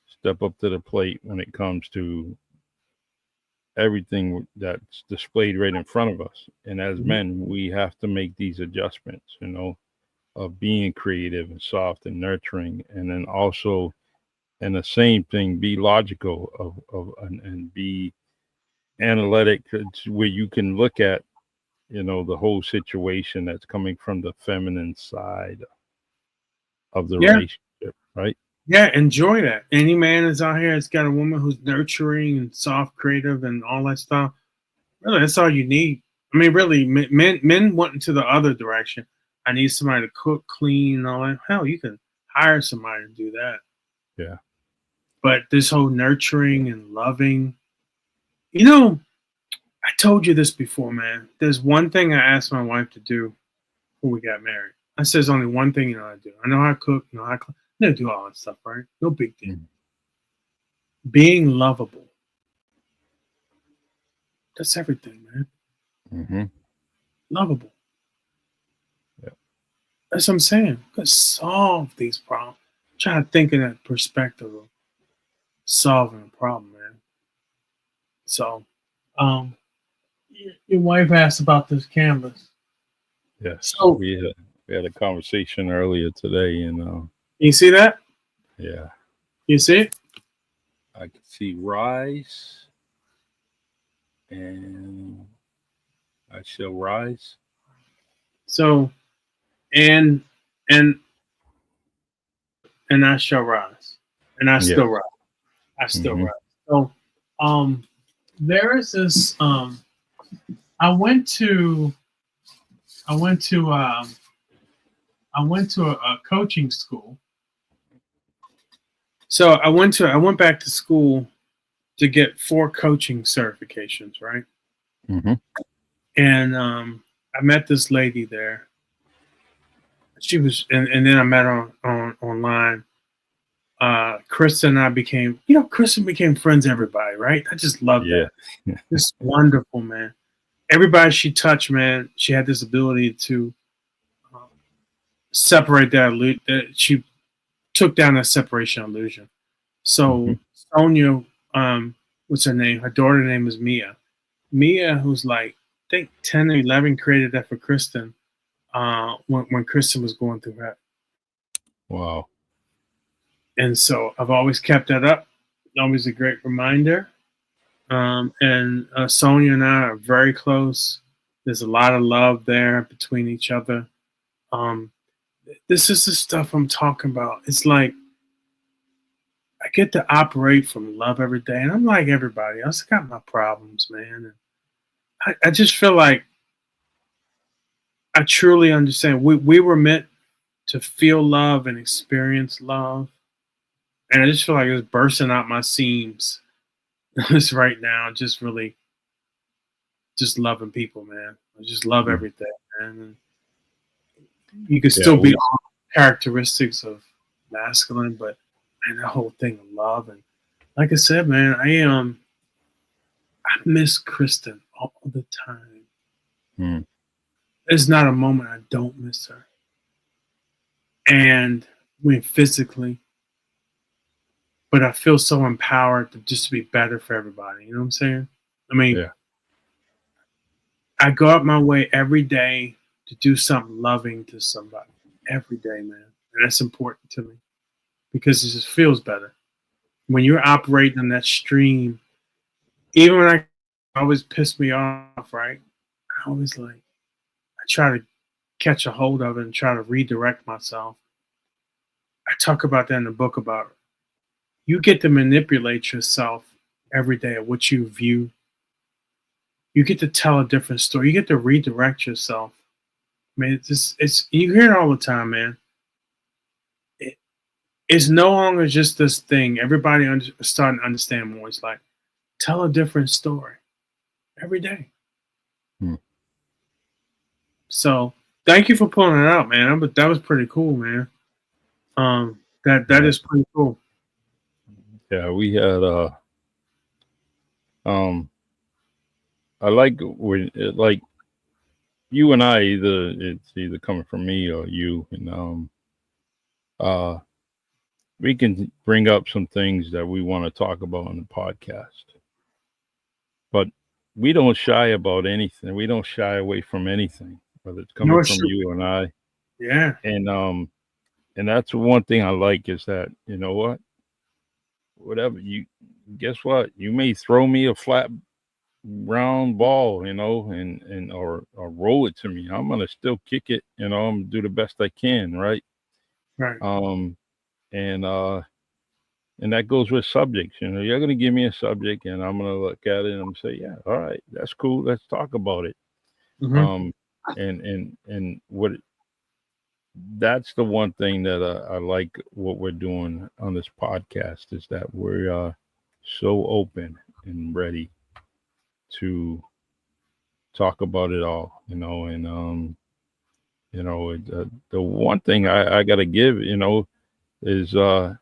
step up to the plate when it comes to everything that's displayed right in front of us. And as Mhm. men, we have to make these adjustments, of being creative and soft and nurturing, and then also, and the same thing, be logical and be analytic, where you can look at, the whole situation that's coming from the feminine side of the Yeah, relationship, right? yeah, enjoy that. Any man is out here that's got a woman who's nurturing and soft, creative, and all that stuff. Really, that's all you need. I mean, really, men went into the other direction. I need somebody to cook, clean, and all that. Hell, you can hire somebody to do that. Yeah. But this whole nurturing and loving, you know, I told you this before, man. There's one thing I asked my wife to do before we got married. I said, there's only one thing you know how to do. I know how to cook, you know how to clean. I know how to do all that stuff, right? No big deal. Being lovable. That's everything, man. Mm-hmm. Lovable. Yeah. That's what I'm saying. We could solve these problems. Try to think in that perspective of solving a problem, man. So, um, your wife asked about this canvas. Yes. So, We had a conversation earlier today, and you see that? yeah, You see it? I could see rise, and I shall rise. So, and and and I shall rise, and I Yeah. still rise. I still Mm-hmm. rise. So, um, there is this. I went to I went to I went to a coaching school. So I went back to school to get 4 coaching certifications, right? Mm-hmm. And I met this lady there. She was, and then I met her on online. Krista and I became, Krista became friends. Everybody, right? I just love Yeah. that. It's wonderful, man. Everybody she touched, man, she had this ability to uh, separate that. She took down that separation illusion. Mm-hmm. So Sonia, what's her name? Her daughter name is Mia. Mia, who's like I think 10 or 11, created that for Kristen when Kristen was going through that. Wow. And so I've always kept that up. Always a great reminder. And Sonia and I are very close. There's a lot of love there between each other. Um, this is the stuff I'm talking about. It's like I get to operate from love every day, and I'm like everybody else. I got my problems, man. And I just feel like I truly understand. We were meant to feel love and experience love, and I just feel like it's bursting out my seams just right now. Just really, just loving people, man. I just love Mm. everything, man. And you can Yeah. still be all characteristics of masculine, but man, that whole thing of love and like I said, man, I miss Kristen all the time. Mm. There's not a moment I don't miss her. And I mean physically, but I feel so empowered to just be better for everybody. You know what I'm saying? I mean, Yeah. I go out my way every day to do something loving to somebody. Every day, man. And that's important to me because it just feels better. When you're operating on that stream, even when I always piss me off, right? I always I try to catch a hold of it and try to redirect myself. I talk about that in the book about you get to manipulate yourself every day of what you view. You get to tell a different story. You get to redirect yourself. I mean, it's you hear it all the time, man. It, it's no longer just this thing. Everybody starting to understand more. It's like tell a different story every day. Hmm. So thank you for pulling it out, man. But that was pretty cool, man. That Yeah, is pretty cool. yeah, we had um I like when like you and I, either it's either coming from me or you, and uh we can bring up some things that we want to talk about on the podcast, but we don't shy about anything. We don't shy away from anything, whether it's coming Nor from should you and I. we. Yeah, And that's one thing I like is that, you know what, whatever you, guess what, you may throw me a flat round ball, and or roll it to me. I'm gonna still kick it. I'm gonna do the best I can, right? right. Um, and and that goes with subjects. You're gonna give me a subject, and I'm gonna look at it and I'm say, yeah, all right, that's cool. Let's talk about it. Hmm. Um, and what that's the one thing that I like what we're doing on this podcast is that we're so open and ready to talk about it all, and the one thing I got to give, is I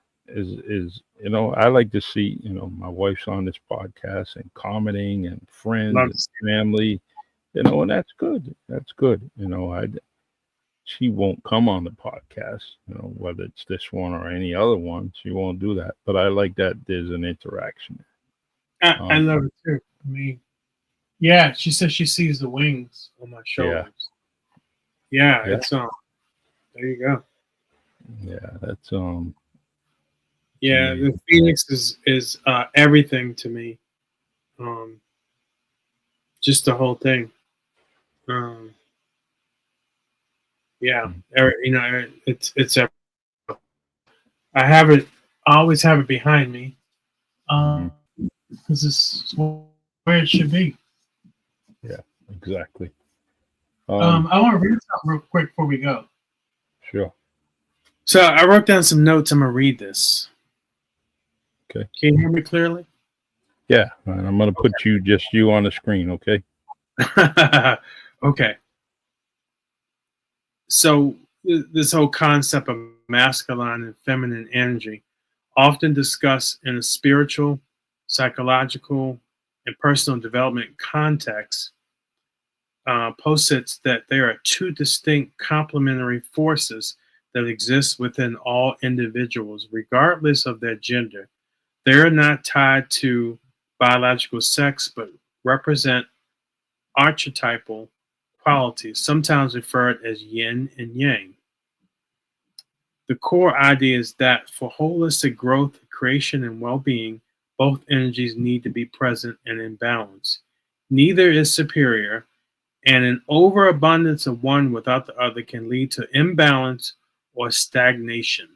like to see, my wife's on this podcast and commenting and friends Love and to see family, and that's good. That's good. I She won't come on the podcast, whether it's this one or any other one. She won't do that. But I like that there's an interaction. it. I Um, love it too. I mean, yeah, she says she sees the wings on my yeah, shoulders. Yeah, yeah, it's there you go. yeah. That's Yeah, the amazing. Phoenix is everything to me. Um, just the whole thing. Um, yeah, it's I have it. I always have it behind me. Mm-hmm. Because it's where it should be. Yeah, exactly. Um, I want to read something real quick before we go. sure. So I wrote down some notes. I'm gonna read this. Okay. Can you hear me clearly? Yeah, and I'm gonna put you on the screen. Okay. Okay. Okay. So this whole concept of masculine and feminine energy, often discussed in a spiritual, psychological, and personal development context, posits that there are two distinct complementary forces that exist within all individuals, regardless of their gender. They are not tied to biological sex, but represent archetypal qualities, sometimes referred as yin and yang. The core idea is that for holistic growth, creation, and well being, both energies need to be present and in balance. Neither is superior, and an overabundance of one without the other can lead to imbalance or stagnation.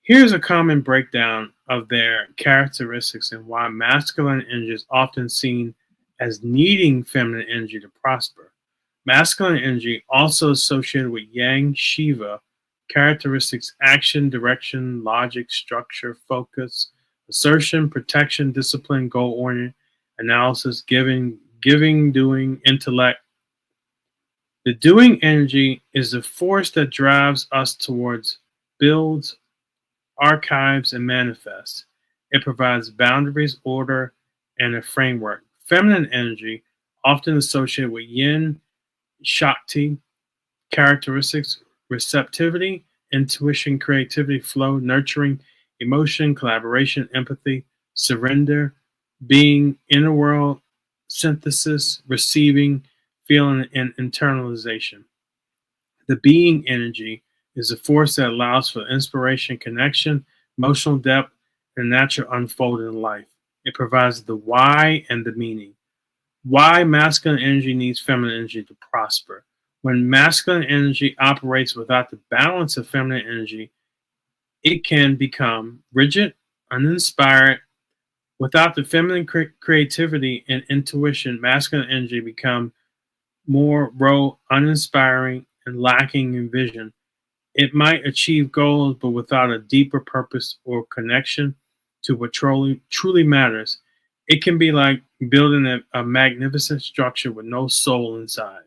Here's a common breakdown of their characteristics and why masculine energy is often seen as needing feminine energy to prosper. Masculine energy, also associated with yang Shiva, characteristics action, direction, logic, structure, focus, assertion, protection, discipline, goal oriented, analysis, giving, doing, intellect. The doing energy is the force that drives us towards, builds, archives, and manifests. It provides boundaries, order, and a framework. Feminine energy, often associated with yin, Shakti, characteristics, receptivity, intuition, creativity, flow, nurturing, emotion, collaboration, empathy, surrender, being, inner world, synthesis, receiving, feeling, and internalization. The being energy is a force that allows for inspiration, connection, emotional depth, and natural unfolding in life. It provides the why and the meaning. Why masculine energy needs feminine energy to prosper. When masculine energy operates without the balance of feminine energy, it can become rigid, uninspired, Without the feminine creativity and intuition, masculine energy become more raw, uninspiring, and lacking in vision. It might achieve goals, but without a deeper purpose or connection to what truly matters. It can be like building a magnificent structure with no soul inside.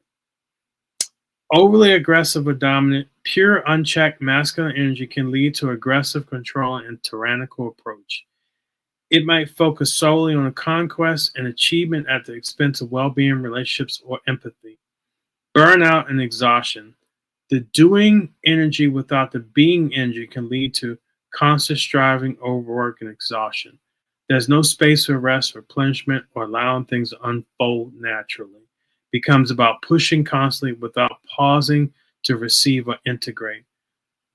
Overly aggressive or dominant, pure unchecked masculine energy can lead to aggressive, controlling, and tyrannical approach. It might focus solely on conquest and achievement at the expense of well being, relationships, or empathy. Burnout and exhaustion. The doing energy without the being energy can lead to constant striving, overwork, and exhaustion. There's no space for rest, replenishment, or allowing things to unfold naturally. It becomes about pushing constantly without pausing to receive or integrate.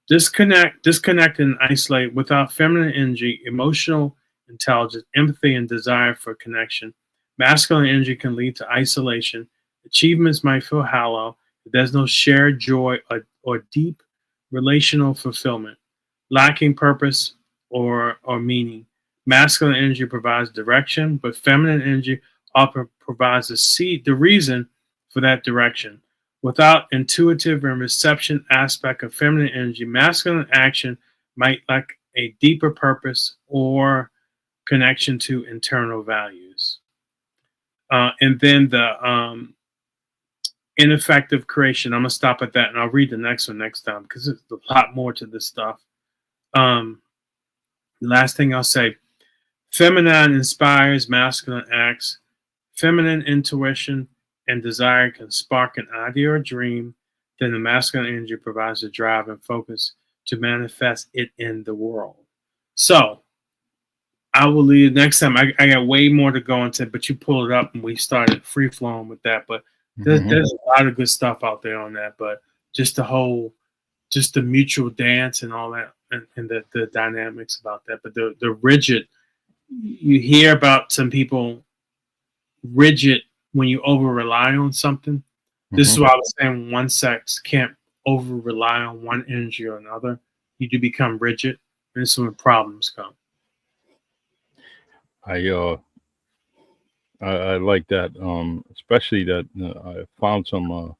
Disconnect and isolate without feminine energy, emotional intelligence, empathy, and desire for connection. Masculine energy can lead to isolation. Achievements might feel hollow. There's no shared joy or deep relational fulfillment, lacking purpose or meaning. Masculine energy provides direction, but feminine energy often provides the reason for that direction. Without intuitive and reception aspect of feminine energy, masculine action might lack a deeper purpose or connection to internal values. And then the ineffective creation. I'm gonna stop at that, and I'll read the next one next time because there's a lot more to this stuff. Last thing I'll say: feminine inspires, masculine acts. Feminine intuition and desire can spark an idea or dream. Then the masculine energy provides the drive and focus to manifest it in the world. So I will leave next time. I got way more to go into, but you pulled it up and we started free flowing with that. But there's a lot of good stuff out there on that. But just just the mutual dance and all that, and the dynamics about that. But the rigid, you hear about some people rigid when you over rely on something. This is why I was saying one sex can't over rely on one energy or another. You do become rigid, and this is when problems come. I I like that, especially that I found some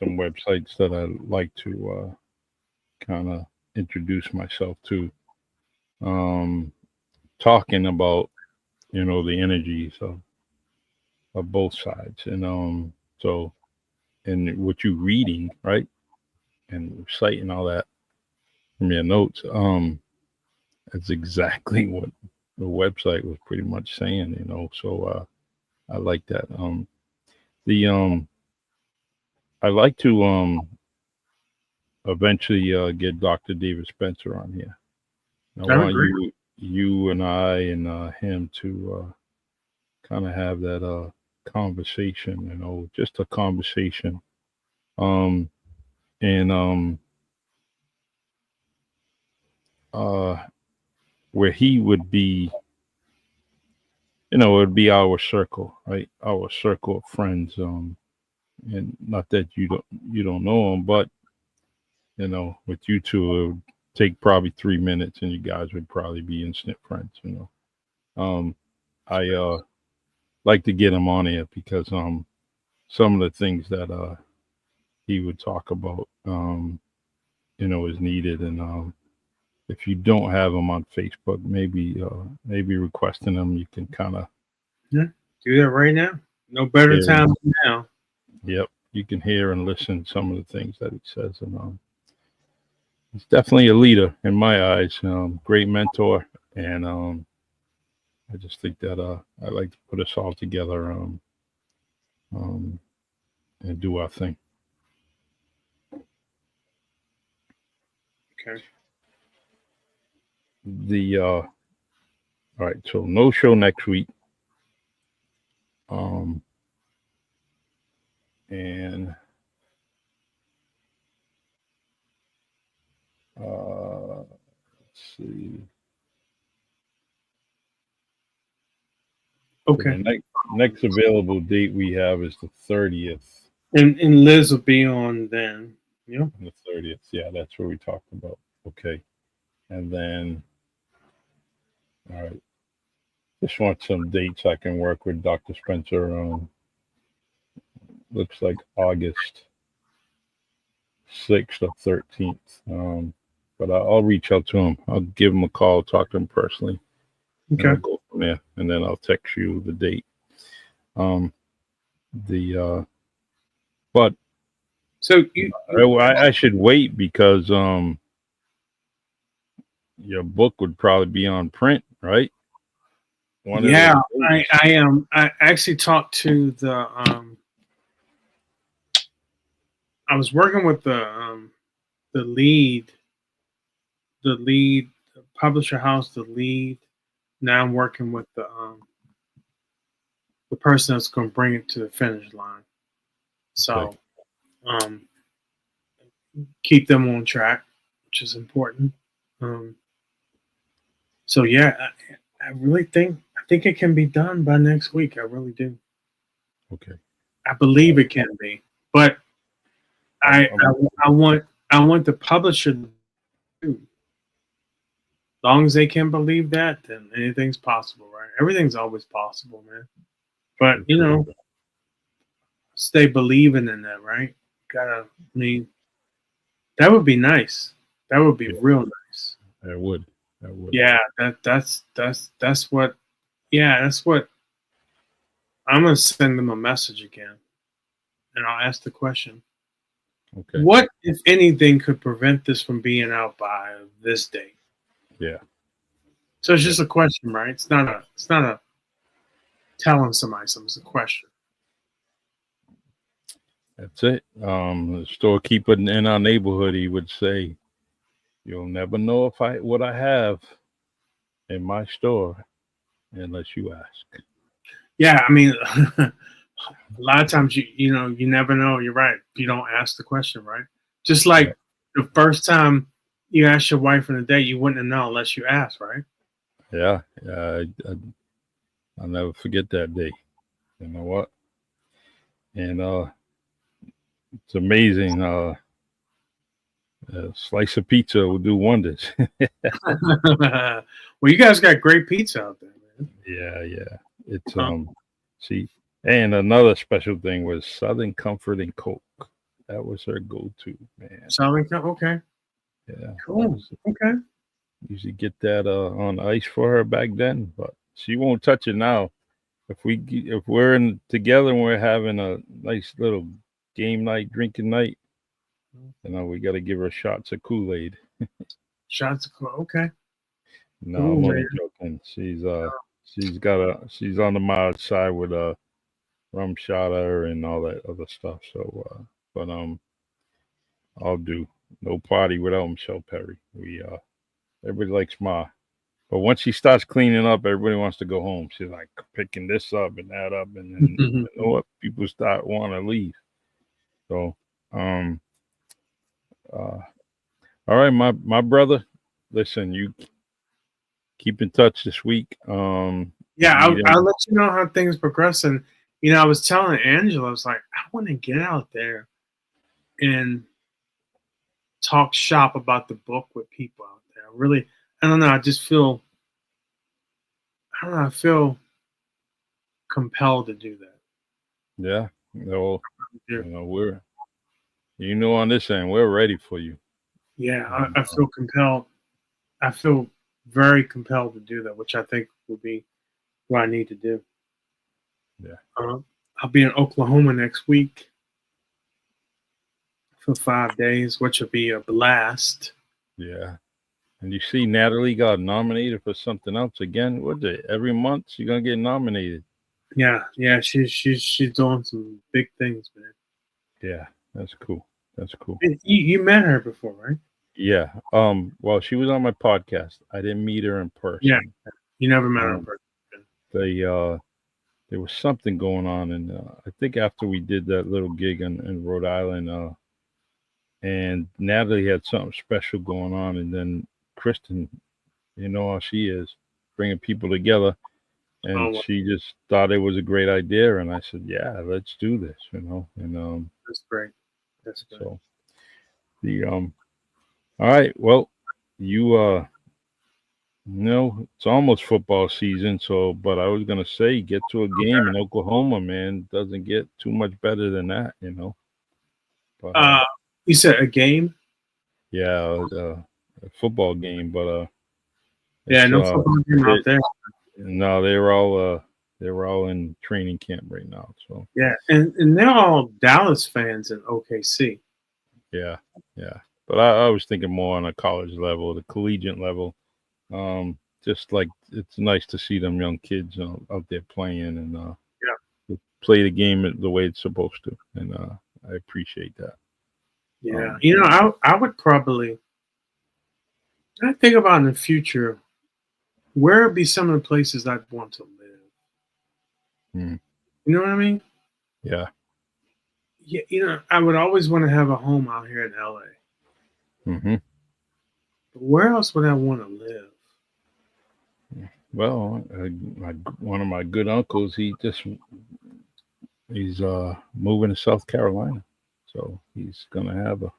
websites that I like to kind of introduce myself to, um, talking about the energies of both sides, and so and what you reading, right, and reciting all that from your notes, that's exactly what the website was pretty much saying. So I like that. The I like to eventually get Dr. David Spencer on here. I I want agree. you and I and him to kind of have that conversation, just a conversation, um, and uh, where he would be, it would be our circle, right? Our circle of friends, and not that you don't know him, but with you two, it would take probably 3 minutes, and you guys would probably be instant friends. I like to get him on here because some of the things that he would talk about is needed, and if you don't have him on Facebook, maybe requesting him, you can kind of Yeah, do that right now. No better hear, time than now. yep, you can hear and listen to some of the things that he says, and he's definitely a leader in my eyes, great mentor, and I just think that I like to put us all together, um, and do our thing. Okay. The All right, so no show next week. Um, and let's see. So the Okay. next available date we have is the 30th. And Liz will be on then. Yeah. The 30th, yeah, that's what we talked about. Okay, and then all right, Just want some dates I can work with Dr. Spencer. Looks like August 6th or 13th. But I'll reach out to him. I'll give him a call, talk to him personally, and Okay. we'll go from there. And then I'll text you the date. Um, the but So I should wait because your book would probably be on print, right? One of yeah, those I days. I am. I actually talked to the. I was working with the lead, the publisher house, the lead. Now I'm working with the person that's going to bring it to the finish line. Okay. So um, keep them on track, which is important. Um, so yeah, I really think it can be done by next week. I really do. Okay. I believe it can be, but I'm, I I'm, I, I want the publisher to do. As long as they can believe that, then anything's possible, right? Everything's always possible, man. But for sure. stay believing in that, right? Gotta. I mean, that would be nice. That would be Yeah, real nice. I would. I would. Yeah, that's what. Yeah, that's what. I'm gonna send them a message again, and I'll ask the question: Okay. what, if anything, could prevent this from being out by this date? Yeah. So it's Yeah. just a question, right? It's not a telling somebody something. It's a question. That's it. The storekeeper in our neighborhood, he would say, "You'll never know if I what I have in my store unless you ask." Yeah, I mean, a lot of times you never know. You're right. You don't ask the question, right? Just Yeah. like the first time you asked your wife on a date, you wouldn't have known unless you asked, right? Yeah. Yeah. I'll never forget that day. You know what? And it's amazing. A slice of pizza will do wonders. Well, you guys got great pizza out there, man. Yeah. Yeah. It's Um, see, and another special thing was Southern Comfort and Coke. That was her go-to, man. Okay, Yeah, that cool. was Okay. usually get that on ice for her back then, but she won't touch it now. If we're in together and we're having a nice little game night, drinking night, we got to give her shots of Kool Aid. Shots of cool. Okay, No, cool, I'm man. only joking. She's on the mild side with rum shotter and all that other stuff. So, but I'll do no party without Michelle Perry. We Everybody likes Ma. But once she starts cleaning up, everybody wants to go home. She's like picking this up and that up, and then you know what? People start want to leave. So, um, uh, all right, my brother. Listen, you keep in touch this week. Yeah, Need I'll any? let you know how things progress. And I was telling Angela, I was like, I want to get out there and talk shop about the book with people out there. Really, I don't know. I just feel, I don't know. I feel compelled to do that. Yeah, no, Yeah, we're on this end, we're ready for you. yeah, And, I feel compelled. I feel very compelled to do that, which I think will be what I need to do. yeah, Uh, I'll be in Oklahoma next week for 5 days, which will be a blast. yeah. And you see, Natalie got nominated for something else again. What the every month she's gonna get nominated. Yeah, yeah, she's doing some big things, man. Yeah, that's cool. That's cool. And you met her before, right? Yeah. Well, she was on my podcast. I didn't meet her in Yeah, person. you never met her in Um, person. they there was something going on, and I think after we did that little gig in Rhode Island, and Natalie had something special going on, and then Kristen, you know how she is, bringing people together, Oh, and well, she just thought it was a great idea, and I said, yeah, let's do this, and that's great. That's great. so the all right, well, you No, it's almost football season. So, but I was gonna say, get to a game in Oklahoma, man. Doesn't get too much better than that, you know. But Uh, you said a game? yeah, a football game. But Yeah, it's no football game they, out there. no, they were all in training camp right now. So Yeah, and they're all Dallas fans in OKC. yeah, yeah. But I was thinking more on a college level, the collegiate level. Just like it's nice to see them young kids out there playing and play the game the way it's supposed to, and I appreciate that. Yeah, Um, I would probably. I think about in the future, where would be some of the places I'd want to live. mm, You know what I mean? yeah. Yeah, I would always want to have a home out here in LA. Hmm. But where else would I want to live? Well, one of my good uncles, he's moving to South Carolina, so he's gonna have a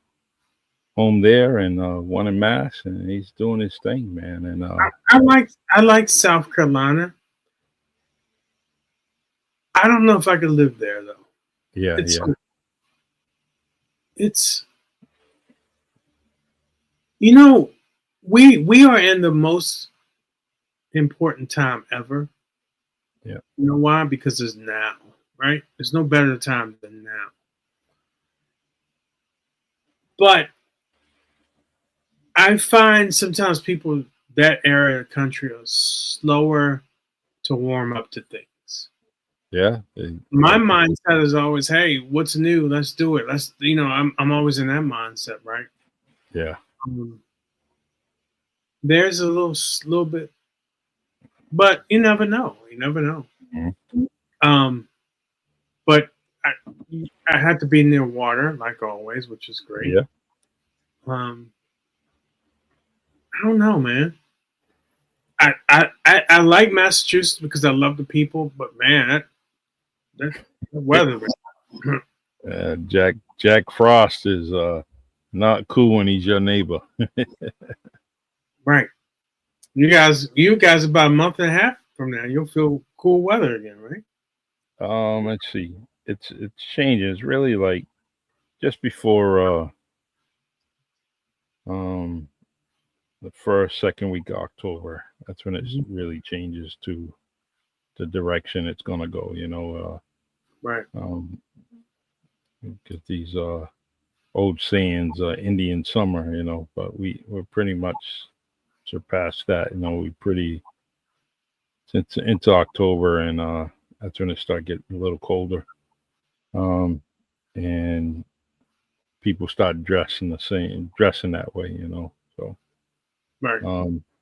home there and one in Mass, and he's doing his thing, man. And I like South Carolina. I don't know if I could live there though. yeah, It's yeah, it's you know we are in the most important time ever. yeah, You know why? Because it's now, right? There's no better time than now. But I find sometimes people that area of the country are slower to warm up to things. yeah. My Like mindset is always, hey, what's new? Let's do it. I'm always in that mindset, right? yeah, Um, there's a little bit, but you never know. You never know. mhm, Um, but I, I had to be near water, like always, which is great. yeah. Um, I don't know, man. I like Massachusetts because I love the people, but man, that weather. Jack Frost is not cool when he's your neighbor. Right. You guys, about a month and a half from now, you'll feel cool weather again, right? Let's see. It's changing. It's really like just before um the first second week of October. That's when it Mhm. really changes to the direction it's gonna go. Right. Get these old sayings, Indian summer. But we're pretty much surpassed that. We pretty since into October, and that's when it start getting a little colder. Um, and people start dressing that way. So Right.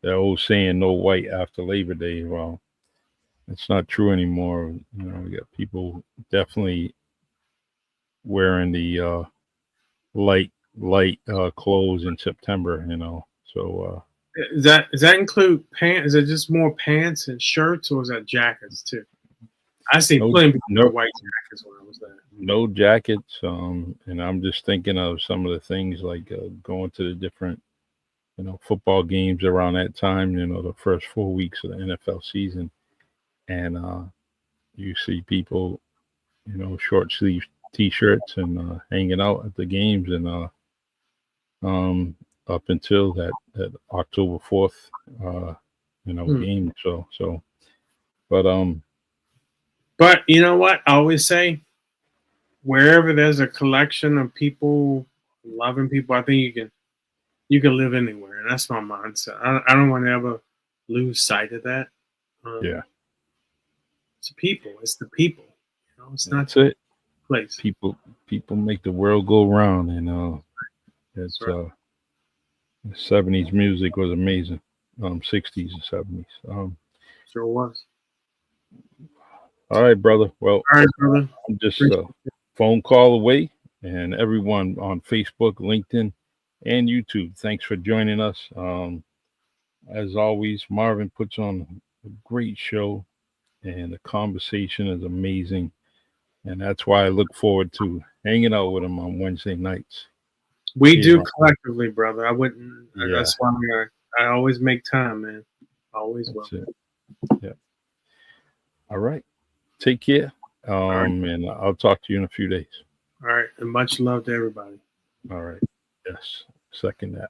that old saying, "No white after Labor Day." Well, it's not true anymore. We got people definitely wearing the light clothes in September. So Does that include pants? Is it just more pants and shirts, or is that jackets too? I see no plenty of people wear no white jackets when I was there. no jackets. And I'm just thinking of some of the things like going to the different football games around that time. The first 4 weeks of the NFL season, and you see people short sleeve t-shirts and hanging out at the games and um, up until that October 4th uh, Hmm. game. So but But you know what? I always say, wherever there's a collection of people loving people, I think you can live anywhere, and that's my mindset. I don't want to ever lose sight of that. yeah, Um, it's the people. It's the people. It's not that's the it. place. People make the world go round, and That's it's right. 70s music was amazing. 60s and 70s. Sure was. All right, brother. Well, All right, brother. I'm just Appreciate a phone call away, and everyone on Facebook, LinkedIn, and YouTube, thanks for joining us. As always, Marvin puts on a great show, and the conversation is amazing. And that's why I look forward to hanging out with him on Wednesday nights We here do on. collectively, brother. I wouldn't. Yeah, That's why I always make time, man. Always will. That's it. Yeah. All right. Take care. All right. And I'll talk to you in a few days. All right. And much love to everybody. All right. Yes. Second that.